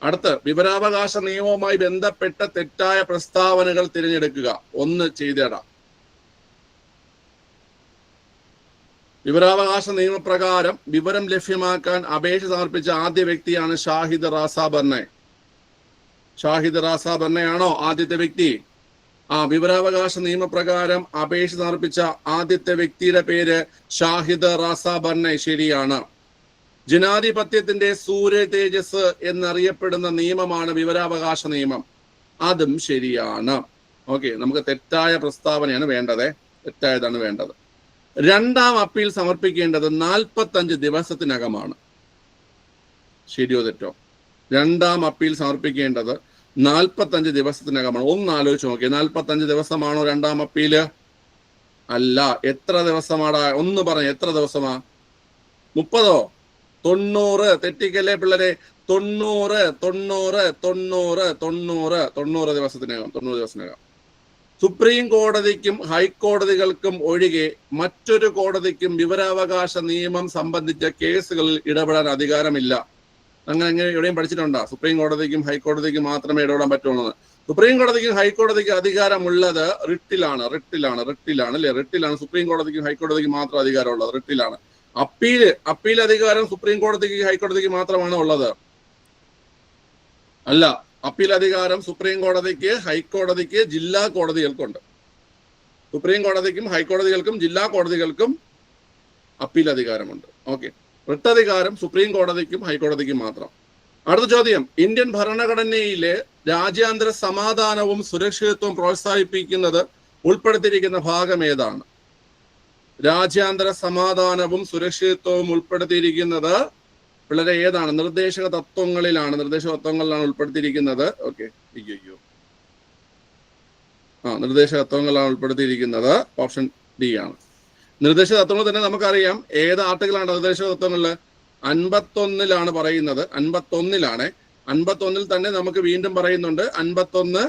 അടുത്ത്, വിവരാവകാശ നിയമവുമായി ബന്ധപ്പെട്ട തെറ്റായ പ്രസ്താവനകൾ തിരഞ്ഞെടുക്കുക. 1 ചെയ്തേടാം. വിവരാവകാശ നിയമപ്രകാരം വിവരം ലഭ്യമാക്കാൻ അപേക്ഷ സമർപ്പിച്ച ആദ്യ വ്യക്തിയാണ് ഷാഹിദ് റാസ ബർണയാണോ ആദ്യത്തെ വ്യക്തി? വിവരാവകാശ നിയമപ്രകാരം അപേക്ഷ സമർപ്പിച്ച ആദ്യത്തെ വ്യക്തിയുടെ പേര് ഷാഹിദ് റാസ ബർണ. ശരിയാണ്. ജനാധിപത്യത്തിന്റെ സൂര്യ തേജസ് എന്നറിയപ്പെടുന്ന നിയമമാണ് വിവരാവകാശ നിയമം. അതും ശരിയാണ്. ഓക്കെ. നമുക്ക് തെറ്റായ പ്രസ്താവനയാണ് വേണ്ടത്. തെറ്റായതാണ് വേണ്ടത്. 2ാം അപ്പീൽ സമർപ്പിക്കേണ്ടത് 45 ദിവസത്തിനകമാണ്. ശരിയോ തെറ്റോ? 2ാം അപ്പീൽ സമർപ്പിക്കേണ്ടത് 45 ദിവസത്തിനകമാണ്. ഒന്ന് ആലോചിച്ച് നോക്കിയേ. 45 ദിവസമാണോ 2ാം അപ്പീല്? അല്ല. എത്ര ദിവസമാടാ? ഒന്ന് പറഞ്ഞ എത്ര ദിവസമാ? 30? 90? തെറ്റിക്കല്ലേ പിള്ളേരെ. 90 ദിവസത്തിനകം. സുപ്രീം കോടതിക്കും ഹൈക്കോടതികൾക്കും ഒഴികെ മറ്റൊരു കോടതിക്കും വിവരാവകാശ നിയമം സംബന്ധിച്ച കേസുകളിൽ ഇടപെടാൻ അധികാരമില്ല. അങ്ങനെ എവിടെയും പഠിച്ചിട്ടുണ്ടോ? സുപ്രീം കോടതിക്കും ഹൈക്കോടതിക്കും മാത്രമേ ഇടപെടാൻ പറ്റുള്ളൂ. സുപ്രീം കോടതിക്കും ഹൈക്കോടതിക്കും അധികാരമുള്ളത് റിട്ടിലാണ് അല്ലെ? റിട്ടിലാണ് സുപ്രീം കോടതിക്കും ഹൈക്കോടതിക്കും മാത്രം അധികാരമുള്ളത്. റിട്ടിലാണ്. അപ്പീൽ അധികാരം സുപ്രീം കോടതിക്ക് ഹൈക്കോടതിക്ക് മാത്രമാണ് ഉള്ളത്. അല്ല. അപ്പീൽ അധികാരം സുപ്രീം കോടതിക്ക് ഹൈക്കോടതിക്ക് ജില്ലാ കോടതികൾക്കുണ്ട്. സുപ്രീം കോടതിക്കും ഹൈക്കോടതികൾക്കും ജില്ലാ കോടതികൾക്കും അപ്പീൽ അധികാരമുണ്ട്. ഓക്കെ. റിട്ടധികാരം സുപ്രീം കോടതിക്കും ഹൈക്കോടതിക്കും മാത്രം. അടുത്ത ചോദ്യം, ഇന്ത്യൻ ഭരണഘടനയിലെ രാജ്യാന്തര സമാധാനവും സുരക്ഷിതത്വവും പ്രോത്സാഹിപ്പിക്കുന്നത് ഉൾപ്പെടുത്തിയിരിക്കുന്ന ഭാഗം ഏതാണ്? രാജ്യാന്തര സമാധാനവും സുരക്ഷിതത്വവും ഉൾപ്പെടുത്തിയിരിക്കുന്നത് പിള്ളേരെ ഏതാണ്? നിർദ്ദേശക തത്വങ്ങളിലാണ് ഉൾപ്പെടുത്തിയിരിക്കുന്നത്. ഓക്കെ. നിർദ്ദേശക തത്വങ്ങളാണ് ഉൾപ്പെടുത്തിയിരിക്കുന്നത്. ഓപ്ഷൻ ഡി ആണ്. നിർദ്ദേശക തത്വങ്ങൾ തന്നെ നമുക്കറിയാം. ഏത് ആർട്ടിക്കിളാണ് നിർദ്ദേശക തത്വങ്ങളില്? 51 പറയുന്നത്. 51 തന്നെ നമുക്ക് വീണ്ടും പറയുന്നുണ്ട്. 51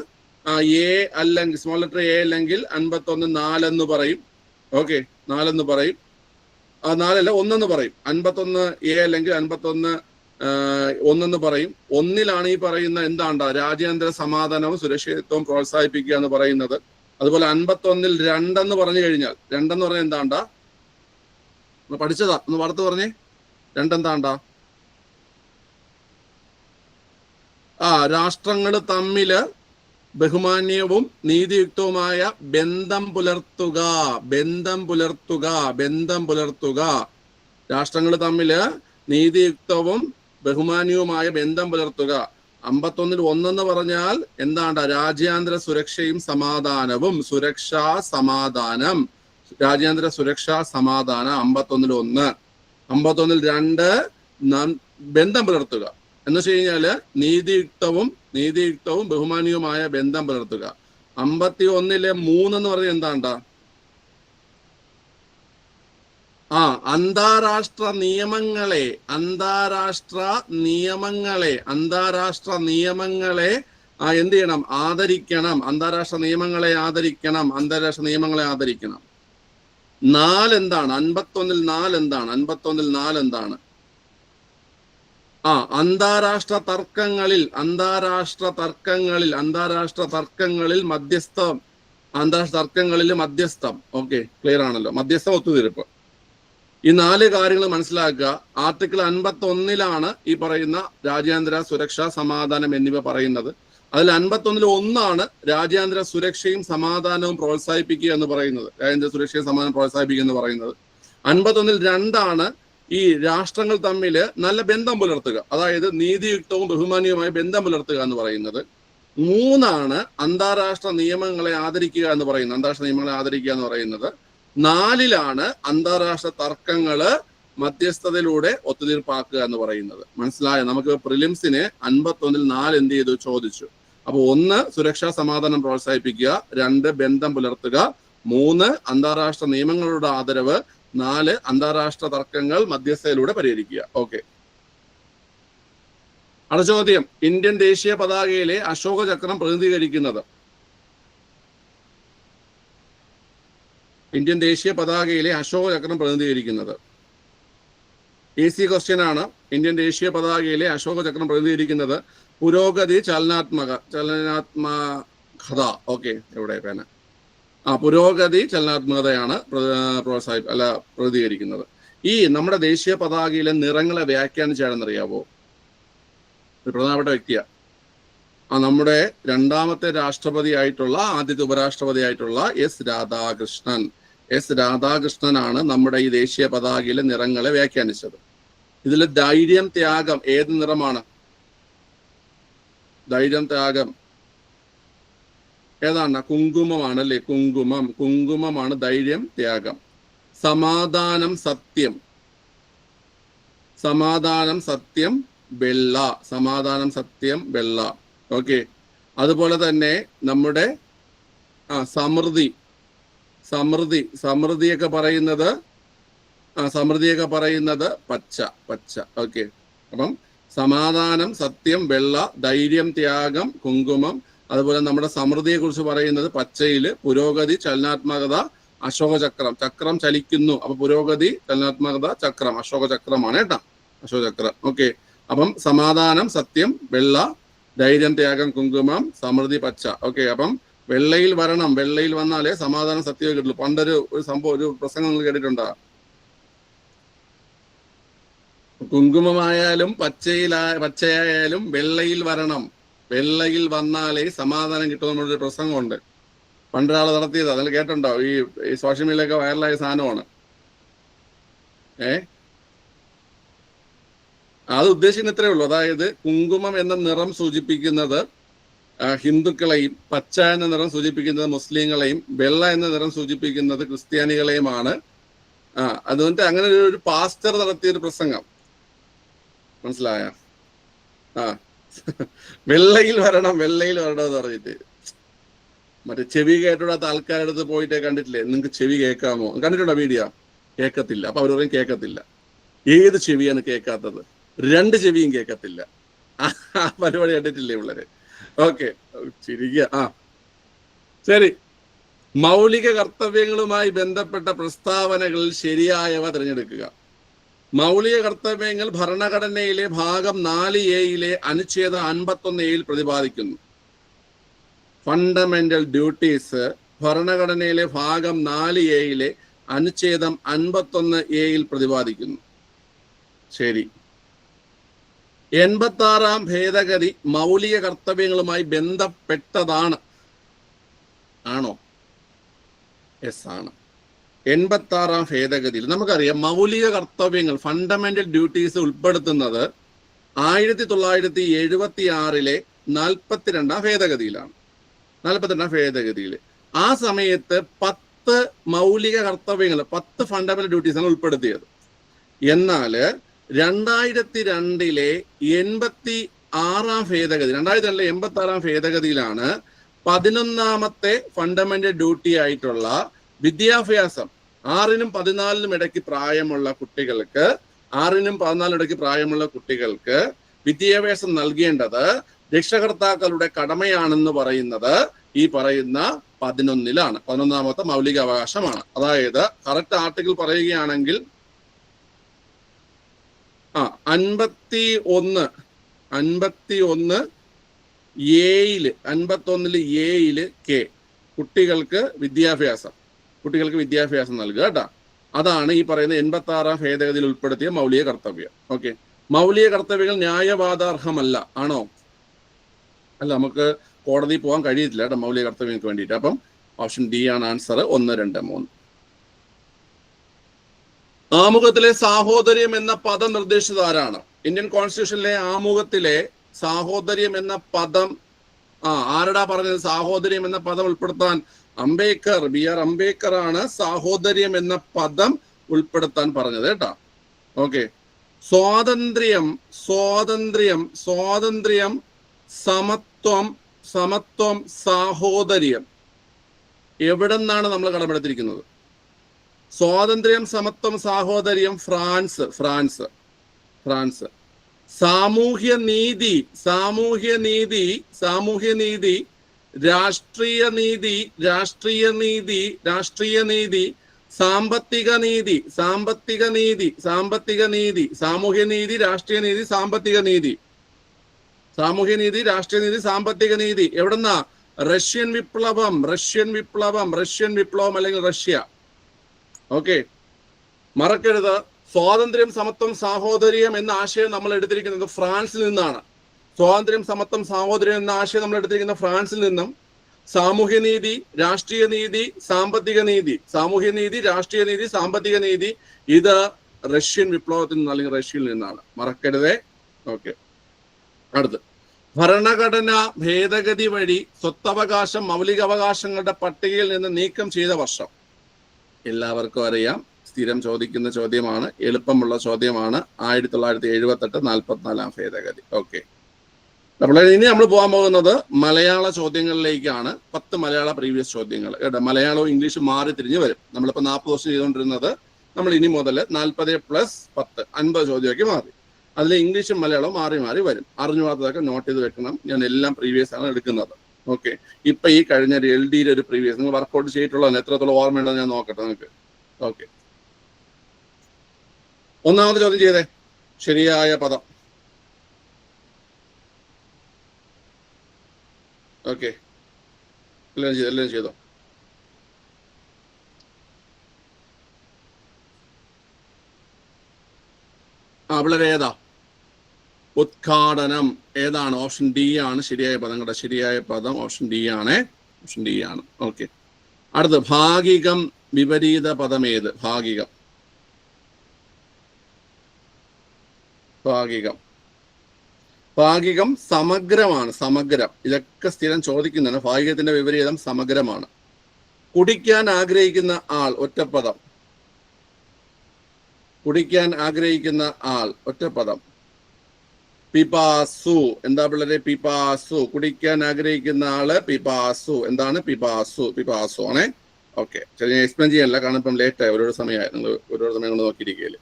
എ അല്ലെങ്കിൽ സ്മോൾ ലെറ്റർ എ അല്ലെങ്കിൽ 51 4 എന്ന് പറയും. ഓക്കെ, 4 എന്ന് പറയും. 4 അല്ല 1 എന്ന് പറയും. 51 എ അല്ലെങ്കിൽ 51 1 പറയും. 1 ഈ പറയുന്ന എന്താണ്ടാ? രാജ്യാന്തര സമാധാനവും സുരക്ഷിതത്വവും പ്രോത്സാഹിപ്പിക്കുക എന്ന് പറയുന്നത്. അതുപോലെ 51 2 പറഞ്ഞു കഴിഞ്ഞാൽ 2 പറഞ്ഞാൽ എന്താണ്ടാ? പഠിച്ചതാ, ഒന്ന് വാർത്ത പറഞ്ഞേ. 2 എന്താണ്ടാ? രാഷ്ട്രങ്ങൾ തമ്മില് ബഹുമാന്യവും നീതിയുക്തവുമായ ബന്ധം പുലർത്തുക. രാഷ്ട്രങ്ങൾ തമ്മില് നീതിയുക്തവും ബഹുമാന്യവുമായ ബന്ധം പുലർത്തുക. 51 1 പറഞ്ഞാൽ എന്താണ്ടാ? രാജ്യാന്തര സുരക്ഷയും സമാധാനവും. രാജ്യാന്തര സുരക്ഷാ സമാധാനം 51 1. 51 2 ബന്ധം പുലർത്തുക എന്ന് വെച്ച് കഴിഞ്ഞാല് നീതിയുക്തവും ബഹുമാനിയുമായ ബന്ധം പുലർത്തുക. 51 3 എന്ന് പറഞ്ഞാൽ എന്താണ്ടാ? അന്താരാഷ്ട്ര നിയമങ്ങളെ എന്ത് ചെയ്യണം? ആദരിക്കണം. അന്താരാഷ്ട്ര നിയമങ്ങളെ ആദരിക്കണം. 4 എന്താണ്? 51-ൽ 4 എന്താണ്? അന്താരാഷ്ട്ര തർക്കങ്ങളിൽ മധ്യസ്ഥം. ഓക്കെ, ക്ലിയർ ആണല്ലോ. മധ്യസ്ഥം, ഒത്തുതീർപ്പ്. ഈ 4 കാര്യങ്ങൾ മനസ്സിലാക്കുക. ആർട്ടിക്കിൾ 51-ലാണ് ഈ പറയുന്ന രാജ്യാന്തര സുരക്ഷ, സമാധാനം എന്നിവ പറയുന്നത്. അതിൽ 51-ൽ 1 രാജ്യാന്തര സുരക്ഷയും സമാധാനവും പ്രോത്സാഹിപ്പിക്കുക എന്ന് പറയുന്നത്. രാജ്യാന്തര സുരക്ഷയും സമാധാനം പ്രോത്സാഹിപ്പിക്കുക എന്ന് പറയുന്നത്. 51-ൽ 2 ഈ രാഷ്ട്രങ്ങൾ തമ്മിൽ നല്ല ബന്ധം പുലർത്തുക, അതായത് നീതിയുക്തവും ബഹുമാനീയവുമായ ബന്ധം പുലർത്തുക എന്ന് പറയുന്നത്. 3 അന്താരാഷ്ട്ര നിയമങ്ങളെ ആദരിക്കുക എന്ന് പറയുന്നത്. 4 അന്താരാഷ്ട്ര തർക്കങ്ങള് മധ്യസ്ഥതയിലൂടെ ഒത്തുതീർപ്പാക്കുക എന്ന് പറയുന്നത്. മനസ്സിലായോ? നമുക്ക് പ്രിലിംസിന് 51-ൽ 4 എന്ത് ചെയ്തു? ചോദിച്ചു. അപ്പൊ 1 സുരക്ഷാ സമാധാനം പ്രോത്സാഹിപ്പിക്കുക, 2 ബന്ധം പുലർത്തുക, 3 അന്താരാഷ്ട്ര നിയമങ്ങളുടെ ആദരവ്, 4 അന്താരാഷ്ട്ര തർക്കങ്ങൾ മധ്യസ്ഥതയിലൂടെ പരിഹരിക്കുക. ഓക്കെ. അടുത്ത ചോദ്യം, ഇന്ത്യൻ ദേശീയ പതാകയിലെ അശോക ചക്രം പ്രതിനിധീകരിക്കുന്നത്? ഈസി ക്വസ്റ്റ്യൻ ആണ്. ഇന്ത്യൻ ദേശീയ പതാകയിലെ അശോക ചക്രം പ്രതിനിധീകരിക്കുന്നത് പുരോഗതി, ചലനാത്മകത. ഓക്കെ, എവിടെ പേന? പുരോഗതി, ചലനാത്മകതയാണ് പ്രതിനിധീകരിക്കുന്നത്. ഈ നമ്മുടെ ദേശീയ പതാകയിലെ നിറങ്ങളെ വ്യാഖ്യാനിച്ചാണെന്നറിയാവോ? ഒരു പ്രധാനപ്പെട്ട വ്യക്തിയാ. നമ്മുടെ 2ാമത്തെ രാഷ്ട്രപതിയായിട്ടുള്ള, ആദ്യത്തെ ഉപരാഷ്ട്രപതിയായിട്ടുള്ള എസ് രാധാകൃഷ്ണനാണ് നമ്മുടെ ഈ ദേശീയ പതാകയിലെ നിറങ്ങളെ വ്യാഖ്യാനിച്ചത്. ഇതിൽ ധൈര്യം, ത്യാഗം ഏത് നിറമാണ്? ധൈര്യം, ത്യാഗം ഏതാണ്? കുങ്കുമമാണ് അല്ലേ? കുങ്കുമമാണ് ധൈര്യം, ത്യാഗം. സമാധാനം, സത്യം, വെള്ള. ഓക്കെ. അതുപോലെ തന്നെ നമ്മുടെ സമൃദ്ധിയൊക്കെ പറയുന്നത് പച്ച. ഓക്കെ. അപ്പം സമാധാനം, സത്യം, വെള്ള, ധൈര്യം, ത്യാഗം, കുങ്കുമം. അതുപോലെ നമ്മുടെ സമൃദ്ധിയെ കുറിച്ച് പറയുന്നത് പച്ചയില്, പുരോഗതി, ചലനാത്മകത, അശോക ചക്രം ചലിക്കുന്നു. അപ്പൊ പുരോഗതി, ചലനാത്മകത, ചക്രം, അശോക ചക്രമാണ് കേട്ടോ, അശോക ചക്രം. ഓക്കെ. അപ്പം സമാധാനം, സത്യം, വെള്ള, ധൈര്യം, ത്യാഗം, കുങ്കുമം, സമൃദ്ധി, പച്ച. ഓക്കെ. അപ്പം വെള്ളയിൽ വന്നാലേ സമാധാനം, സത്യം കിട്ടുള്ളൂ. പണ്ടൊരു സംഭവം, ഒരു പ്രസംഗം നിങ്ങൾ കേട്ടിട്ടുണ്ടോ? കുങ്കുമമായാലും പച്ചയായാലും വെള്ളയിൽ വന്നാലേ സമാധാനം കിട്ടുമെന്നൊരു പ്രസംഗമുണ്ട്. പണ്ടൊരാൾ നടത്തിയത്, അതിൽ കേട്ടിട്ടുണ്ടോ? ഈ സോഷ്യൽ മീഡിയയിലൊക്കെ വൈറലായ സാധനമാണ്. അത് ഉദ്ദേശിക്കുന്ന ഇത്രയേ ഉള്ളൂ. അതായത് കുങ്കുമം എന്ന നിറം സൂചിപ്പിക്കുന്നത് ഹിന്ദുക്കളെയും, പച്ച എന്ന നിറം സൂചിപ്പിക്കുന്നത് മുസ്ലിങ്ങളെയും, വെള്ള എന്ന നിറം സൂചിപ്പിക്കുന്നത് ക്രിസ്ത്യാനികളെയുമാണ്. അതുകൊണ്ട് അങ്ങനെ ഒരു പാസ്റ്റർ നടത്തിയൊരു പ്രസംഗം മനസ്സിലായ? വെള്ളയിൽ വരണം എന്ന് പറഞ്ഞിട്ട് മറ്റേ ചെവി കേട്ടോടാത്ത ആൾക്കാരുടെ അടുത്ത് പോയിട്ട് കണ്ടിട്ടില്ലേ? നിങ്ങൾക്ക് ചെവി കേൾക്കാമോ? കണ്ടിട്ടുണ്ടോ വീഡിയോ? കേൾക്കത്തില്ല. അപ്പൊ അവർ പറയും കേൾക്കത്തില്ല. ഏത് ചെവിയാണ് കേൾക്കാത്തത്? 2 ചെവിയും കേൾക്കത്തില്ല. പരിപാടി കണ്ടിട്ടില്ലേ പിള്ളേര്? ഓക്കെ, ചിരിക്കുക. ശരി. മൗലിക കർത്തവ്യങ്ങളുമായി ബന്ധപ്പെട്ട പ്രസ്താവനകളിൽ ശരിയായവ തിരഞ്ഞെടുക്കുക. മൗലിക കർത്തവ്യങ്ങൾ ഭരണഘടനയിലെ ഭാഗം 4A അനുച്ഛേദം 51A പ്രതിപാദിക്കുന്നു. ഫണ്ടമെന്റൽ ഡ്യൂട്ടീസ് ഭരണഘടനയിലെ ഭാഗം 4A അനുച്ഛേദം 51A പ്രതിപാദിക്കുന്നു. ശരി. 86-ാം ഭേദഗതി മൗലിക കർത്തവ്യങ്ങളുമായി ബന്ധപ്പെട്ടതാണ്. ആണോ? യെസ് ആണ്. 86-ാം ഭേദഗതിയിൽ നമുക്കറിയാം മൗലിക കർത്തവ്യങ്ങൾ, ഫണ്ടമെന്റൽ ഡ്യൂട്ടീസ് ഉൾപ്പെടുത്തുന്നത് 1976 42-ാം ഭേദഗതിയിലാണ്. 42-ാം ഭേദഗതിയിൽ ആ സമയത്ത് 10 മൗലിക കർത്തവ്യങ്ങൾ, 10 ഫണ്ടമെന്റൽ ഡ്യൂട്ടീസാണ് ഉൾപ്പെടുത്തിയത്. എന്നാൽ 2002 86-ാം ഭേദഗതി, 2002 86-ാം ഭേദഗതിയിലാണ് 11-ാമത്തെ ഫണ്ടമെന്റൽ ഡ്യൂട്ടി ആയിട്ടുള്ള വിദ്യാഭ്യാസം, 6നും 14നും ഇടയ്ക്ക് പ്രായമുള്ള കുട്ടികൾക്ക് 6നും 14നും ഇടയ്ക്ക് പ്രായമുള്ള കുട്ടികൾക്ക് വിദ്യാഭ്യാസം നൽകേണ്ടത് രക്ഷകർത്താക്കളുടെ കടമയാണെന്ന് പറയുന്നത് ഈ പറയുന്ന 11ലാണ്. 11ാമത്തെ മൗലിക അവകാശമാണ്. അതായത് കറക്റ്റ് ആർട്ടിക്കിൾ പറയുകയാണെങ്കിൽ 51 51 51 കെ കുട്ടികൾക്ക് വിദ്യാഭ്യാസം നൽകുക കേട്ടോ. അതാണ് ഈ പറയുന്ന 86ാം ഭേദഗതിയിൽ ഉൾപ്പെടുത്തിയ മൗലിക കർത്തവ്യം. ഓക്കെ, മൗലിക കർത്തവ്യങ്ങൾ ന്യായവാദാർഹമല്ല ആണോ? അല്ല, നമുക്ക് കോടതി പോകാൻ കഴിയത്തില്ല കേട്ടോ മൗലിക കർത്തവ്യങ്ങൾക്ക് വേണ്ടിയിട്ട്. അപ്പം ഓപ്ഷൻ ഡി ആണ് ആൻസർ. 1, 2, 3. ആമുഖത്തിലെ സാഹോദര്യം എന്ന പദം നിർദ്ദേശിച്ചത് ആരാണ്? ഇന്ത്യൻ കോൺസ്റ്റിറ്റ്യൂഷനിലെ ആമുഖത്തിലെ സാഹോദര്യം എന്ന പദം ആരടാ പറഞ്ഞത്? സാഹോദര്യം എന്ന പദം ഉൾപ്പെടുത്താൻ അംബേദ്കർ, BR അംബേദ്കർ ആണ് സാഹോദര്യം എന്ന പദം ഉൾപ്പെടുത്താൻ പറഞ്ഞത് കേട്ടോ. ഓക്കെ, സ്വാതന്ത്ര്യം, സമത്വം, സാഹോദര്യം എവിടെ നിന്നാണ് നമ്മൾ കടമെടുത്തിരിക്കുന്നത്? സ്വാതന്ത്ര്യം, സമത്വം, സാഹോദര്യം ഫ്രാൻസ്. സാമൂഹ്യ നീതി, രാഷ്ട്രീയ നീതി, സാമ്പത്തിക നീതി, സാമൂഹ്യ നീതി, രാഷ്ട്രീയ നീതി, സാമ്പത്തിക നീതി എവിടെന്നാ? റഷ്യൻ വിപ്ലവം അല്ലെങ്കിൽ റഷ്യ. ഓക്കെ, മറക്കരുത്. സ്വാതന്ത്ര്യം, സമത്വം, സാഹോദര്യം എന്ന ആശയം നമ്മൾ എടുത്തിരിക്കുന്നത് ഫ്രാൻസിൽ നിന്നാണ്. സ്വാതന്ത്ര്യം, സമത്വം, സാഹോദര്യം എന്ന ആശയം നമ്മൾ എടുത്തിരിക്കുന്ന ഫ്രാൻസിൽ നിന്നും. സാമൂഹ്യനീതി, രാഷ്ട്രീയ നീതി, സാമ്പത്തിക നീതി ഇത് റഷ്യൻ വിപ്ലവത്തിൽ നിന്ന് അല്ലെങ്കിൽ റഷ്യയിൽ നിന്നാണ്. മറക്കരുതേ. ഓക്കെ, അടുത്ത് ഭരണഘടന ഭേദഗതി വഴി സ്വത്തവകാശം മൗലികാവകാശങ്ങളുടെ പട്ടികയിൽ നിന്ന് നീക്കം ചെയ്ത വർഷം എല്ലാവർക്കും അറിയാം. സ്ഥിരം ചോദിക്കുന്ന ചോദ്യമാണ്, എളുപ്പമുള്ള ചോദ്യമാണ്. 1978 44ാം ഭേദഗതി. ഓക്കെ, അപ്പോൾ ഇനി നമ്മൾ പോകാൻ പോകുന്നത് മലയാള ചോദ്യങ്ങളിലേക്കാണ്. 10 മലയാള പ്രീവിയസ് ചോദ്യങ്ങൾ കേട്ടോ. മലയാളവും ഇംഗ്ലീഷും മാറി തിരിഞ്ഞ് വരും. നമ്മളിപ്പോൾ 40 ദിവസം ചെയ്തുകൊണ്ടിരുന്നത് നമ്മൾ ഇനി മുതൽ 40 + 10 50 ചോദ്യമൊക്കെ മാറി. അതിൽ ഇംഗ്ലീഷും മലയാളവും മാറി വരും. അറിഞ്ഞുകൂടാത്തതൊക്കെ നോട്ട് ചെയ്ത് വെക്കണം. ഞാൻ എല്ലാം പ്രീവിയസ് ആണ് എടുക്കുന്നത്. ഓക്കെ, ഇപ്പൊ ഈ കഴിഞ്ഞ LD ഒരു പ്രീവിയസ് നിങ്ങൾ വർക്കൗട്ട് ചെയ്തിട്ടുള്ളതാണ്. എത്രത്തോളം ഓർമ്മയുണ്ടെന്ന് ഞാൻ നോക്കട്ടെ നിങ്ങൾക്ക്. ഓക്കെ, ഒന്നാമത് ചോദ്യം ചെയ്തേ. ശരിയായ പദം. ഓക്കെ, എല്ലാം ചെയ്തോ. വളരെ ഏതാ? ഉദ്ഘാടനം. ഏതാണ്? ഓപ്ഷൻ ഡി ആണ് ശരിയായ പദം കേട്ടോ. ശരിയായ പദം ഓപ്ഷൻ ഡി ആണ്. ഓക്കെ, അടുത്ത് ഭാഗികം. വിപരീത പദം ഏത്? ഭാഗികം സമഗ്രമാണ്. ഇതൊക്കെ സ്ഥിരം ചോദിക്കുന്നതാണ്. ഭാഗികത്തിന്റെ വിപരീതം സമഗ്രമാണ്. കുടിക്കാൻ ആഗ്രഹിക്കുന്ന ആൾ. ഒറ്റപ്പദം. ഒറ്റപ്പദം. പിപാസു. എന്താ പിള്ളേരെ? പിപാസു. കുടിക്കാൻ ആഗ്രഹിക്കുന്ന ആള് പിപാസു. എന്താണ്? പിപാസു ആണേ. ഓക്കെ, ശരി, ഞാൻ എക്സ്പ്ലെയിൻ ചെയ്യാനല്ല, കാരണം ഇപ്പം ലേറ്റായി. ഒരുപാട് സമയമായി. നിങ്ങൾ ഒരുപാട് സമയം കൊണ്ട് നോക്കിയിരിക്കുകയില്ല.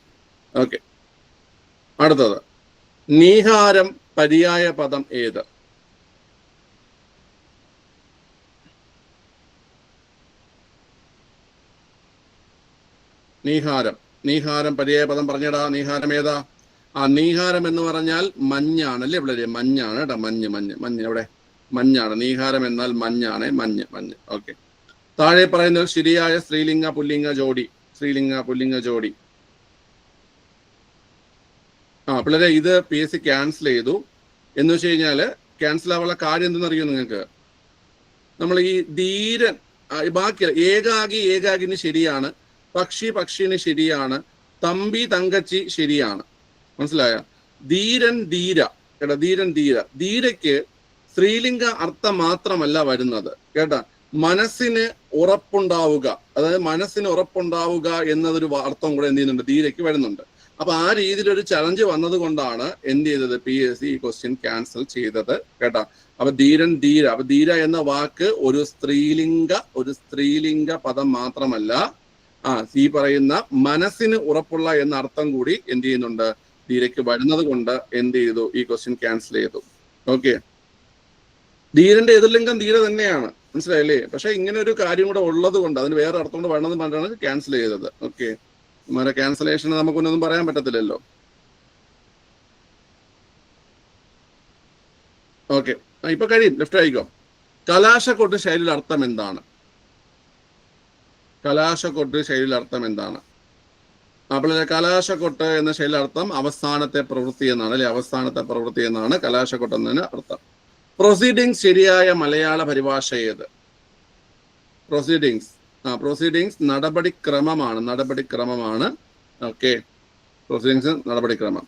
ഓക്കെ, അടുത്തത് നീഹാരം. പര്യായ പദം ഏത്? നീഹാരം പര്യായ പദം പറഞ്ഞടാ. നീഹാരം ഏതാ? നീഹാരം എന്ന് പറഞ്ഞാൽ മഞ്ഞാണ് അല്ലേ പിള്ളേര്? മഞ്ഞാണ് കേട്ടോ. മഞ്ഞ് എവിടെ? മഞ്ഞാണ്. നീഹാരം എന്നാൽ മഞ്ഞാണ്. മഞ്ഞ്. ഓക്കെ, താഴെ പറയുന്നത് ശരിയായ സ്ത്രീലിംഗ പുല്ലിംഗ ജോഡി. പിള്ളേരെ ഇത് PSC ക്യാൻസൽ ചെയ്തു. എന്ന് വെച്ച് കഴിഞ്ഞാൽ ക്യാൻസൽ ആവാനുള്ള കാര്യം എന്തെന്നറിയോ നിങ്ങൾക്ക്? നമ്മൾ ഈ ധീരൻ ബാക്കി ഏകാഗിന് ശരിയാണ്. പക്ഷിന് ശരിയാണ്. തമ്പി തങ്കച്ചി ശരിയാണ്. മനസ്സിലായ? ധീരൻ ധീര കേട്ടാ. ധീരയ്ക്ക് സ്ത്രീലിംഗ അർത്ഥം മാത്രമല്ല വരുന്നത് കേട്ടാ. മനസ്സിന് ഉറപ്പുണ്ടാവുക, അതായത് മനസ്സിന് ഉറപ്പുണ്ടാവുക എന്നതൊരു അർത്ഥം കൂടെ എന്ത് ചെയ്യുന്നുണ്ട്? ധീരയ്ക്ക് വരുന്നുണ്ട്. അപ്പൊ ആ രീതിയിൽ ഒരു ചലഞ്ച് വന്നത് കൊണ്ടാണ് എന്ത് ചെയ്തത്? PSC ഈ ക്വസ്റ്റ്യൻ ക്യാൻസൽ ചെയ്തത് കേട്ടാ. അപ്പൊ ധീരൻ ധീര. അപ്പൊ ധീര എന്ന വാക്ക് ഒരു സ്ത്രീലിംഗ പദം മാത്രമല്ല, ഈ പറയുന്ന മനസ്സിന് ഉറപ്പുള്ള എന്ന അർത്ഥം കൂടി എന്ത് ചെയ്യുന്നുണ്ട്, ധീരയ്ക്ക് വരുന്നത് കൊണ്ട് എന്ത് ചെയ്തു, ഈ ക്വസ്റ്റ്യൻ ക്യാൻസൽ ചെയ്തു. ഓക്കെ, ധീരന്റെ എതിർലിംഗം ധീര തന്നെയാണ്, മനസ്സിലായില്ലേ? പക്ഷെ ഇങ്ങനെ ഒരു കാര്യം കൂടെ ഉള്ളത് കൊണ്ട് അതിന് വേറെ അർത്ഥം കൊണ്ട് വേണമെന്ന് പറഞ്ഞാണ് ക്യാൻസൽ ചെയ്തത്. ഓക്കെ, നമ്മുടെ ക്യാൻസലേഷൻ നമുക്കൊന്നും പറയാൻ പറ്റത്തില്ലല്ലോ. ഓക്കെ, ഇപ്പൊ കഴിയും. ലെഫ്റ്റ് ആയിക്കോ. കലാശക്കൊട്ട് ശൈലിയുടെ അർത്ഥം എന്താണ്? കലാശക്കൊട്ട് ശൈലിയുടെ അർത്ഥം എന്താണ്? അപ്പോൾ കലാശക്കൊട്ട് എന്ന ശൈലിയുടെ അർത്ഥം അവസാനത്തെ പ്രവൃത്തി എന്നാണ്, അല്ലെ? അവസാനത്തെ പ്രവൃത്തി എന്നാണ് കലാശക്കൊട്ട് എന്നതിന് അർത്ഥം. പ്രൊസീഡിങ്സ് ശരിയായ മലയാള പരിഭാഷ ഏത്? പ്രൊസീഡിങ്സ് നടപടിക്രമമാണ്, നടപടിക്രമമാണ്. ഓക്കെ, പ്രൊസീഡിങ്സ് നടപടിക്രമം.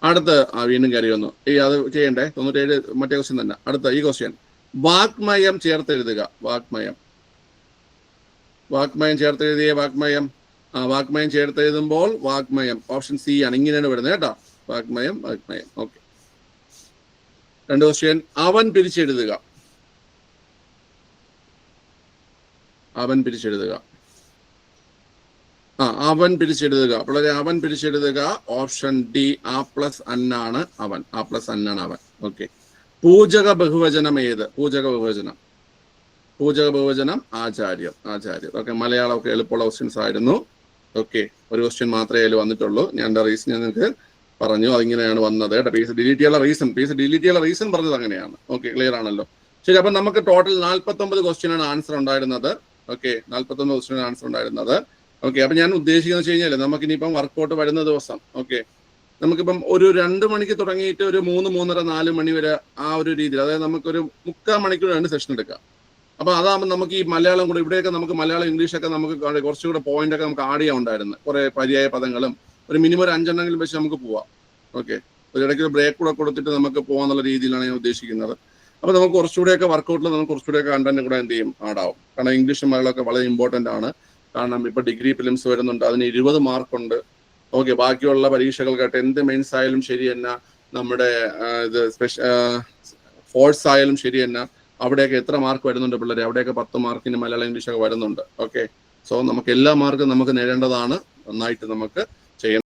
അടുത്ത് വീണ്ടും കയറി വന്നു. അത് ചെയ്യണ്ടേ? 97 മറ്റേ ക്വസ്റ്റ്യൻ തന്നെ. അടുത്ത ഈ ക്വസ്റ്റ്യൻ, വാഗ്മയം ചേർത്തെഴുതുക. വാഗ്മയം ചേർത്തെഴുതിയ വാഗ്മയം. വാഗ്മയം ചേർത്തെഴുതുമ്പോൾ വാഗ്മയം ഓപ്ഷൻ സി ആണ്. ഇങ്ങനെയാണ് വരുന്നത് കേട്ടോ, വാഗ്മയം. ഓക്കെ, 2 ക്വസ്റ്റ്യൻ, അവൻ പിരിച്ചെഴുതുക. അവൻ പിരിച്ചെഴുതുക. അവൻ പിരിച്ചെഴുതുക. വളരെ അവൻ പിരിച്ചെഴുതുക ഓപ്ഷൻ ഡി, A+N ആണ് അവൻ. A+N ആണ് അവൻ. ഓക്കെ, പൂജക ബഹുവചനം ഏത്? പൂജക ബഹുവചനം ആചാര്യർ. ഓക്കെ, മലയാളമൊക്കെ എളുപ്പമുള്ള ക്വസ്റ്റ്യൻസ് ആയിരുന്നു. ഓക്കെ, ഒരു ക്വസ്റ്റ്യൻ മാത്രമേ അതിൽ വന്നിട്ടുള്ളൂ. ഞാൻ റീസൺ നിങ്ങൾക്ക് പറഞ്ഞു, അതിങ്ങനെയാണ് വന്നത്. പീസ് ഡിലീറ്റ് ചെയ്യാനുള്ള റീസൺ പറഞ്ഞത് അങ്ങനെയാണ്. ഓക്കെ, ക്ലിയർ ആണല്ലോ? ശരി, അപ്പൊ നമുക്ക് ടോട്ടൽ 49 ക്വസ്റ്റ്യനാണ് ആൻസർ ഉണ്ടായിരുന്നത്. ഓക്കെ, 49 ക്വസ്റ്റ്യൻ ആൻസർ ഉണ്ടായിരുന്നത്. ഓക്കെ, അപ്പൊ ഞാൻ ഉദ്ദേശിക്കുന്നത് വെച്ച് കഴിഞ്ഞാൽ നമുക്കിനിയിപ്പം വർക്കൗട്ട് വരുന്ന ദിവസം, ഓക്കെ, നമുക്കിപ്പം ഒരു 2 മണിക്ക് തുടങ്ങിയിട്ട് ഒരു 3, 3:30, 4 മണി വരെ ആ ഒരു രീതിയിൽ, അതായത് നമുക്കൊരു 3/4 മണിക്കൂർ 2 സെഷൻ എടുക്കാം. അപ്പൊ അതാകുമ്പോൾ നമുക്ക് ഈ മലയാളം കൂടെ, ഇവിടെയൊക്കെ നമുക്ക് മലയാളം ഇംഗ്ലീഷൊക്കെ നമുക്ക് കുറച്ചുകൂടെ പോയിന്റ് ഒക്കെ നമുക്ക് ആഡ് ചെയ്യാൻ ഉണ്ടായിരുന്നു. കുറെ പര്യായ പദങ്ങളും ഒരു മിനിമം ഒരു 5 എണ്ണെങ്കിലും വെച്ച് നമുക്ക് പോവാം. ഓക്കെ, ഒരു ഇടയ്ക്ക് ബ്രേക്ക് കൂടെ കൊടുത്തിട്ട് നമുക്ക് പോകാന്നുള്ള രീതിയിലാണ് ഞാൻ ഉദ്ദേശിക്കുന്നത്. അപ്പൊ നമുക്ക് കുറച്ചുകൂടെയൊക്കെ വർക്കൗട്ടിൽ നമുക്ക് കുറച്ചുകൂടെയൊക്കെ കണ്ടന്റ് കൂടെ എന്ത് ചെയ്യും, ആടാവും. കാരണം ഇംഗ്ലീഷ് മലയാളമൊക്കെ വളരെ ഇമ്പോർട്ടന്റ് ആണ്. കാരണം ഇപ്പൊ ഡിഗ്രി ഫിലിംസ് വരുന്നുണ്ട്, അതിന് 20 മാർക്കുണ്ട്. ഓക്കെ, ബാക്കിയുള്ള പരീക്ഷകൾക്ക് 10th മെയിൻസ് ആയാലും ശരി തന്നെ, നമ്മുടെ ഇത് ഫോഴ്സ് ആയാലും ശരി തന്നെ, അവിടെയൊക്കെ എത്ര മാർക്ക് വരുന്നുണ്ട് പിള്ളേരെ? അവിടെയൊക്കെ 10 മാർക്കിന് മലയാളം ഇംഗ്ലീഷൊക്കെ വരുന്നുണ്ട്. ഓക്കെ, സോ നമുക്ക് എല്ലാ മാർക്കും നമുക്ക് നേടേണ്ടതാണ്. നന്നായിട്ട് നമുക്ക് ചെയ്യണം.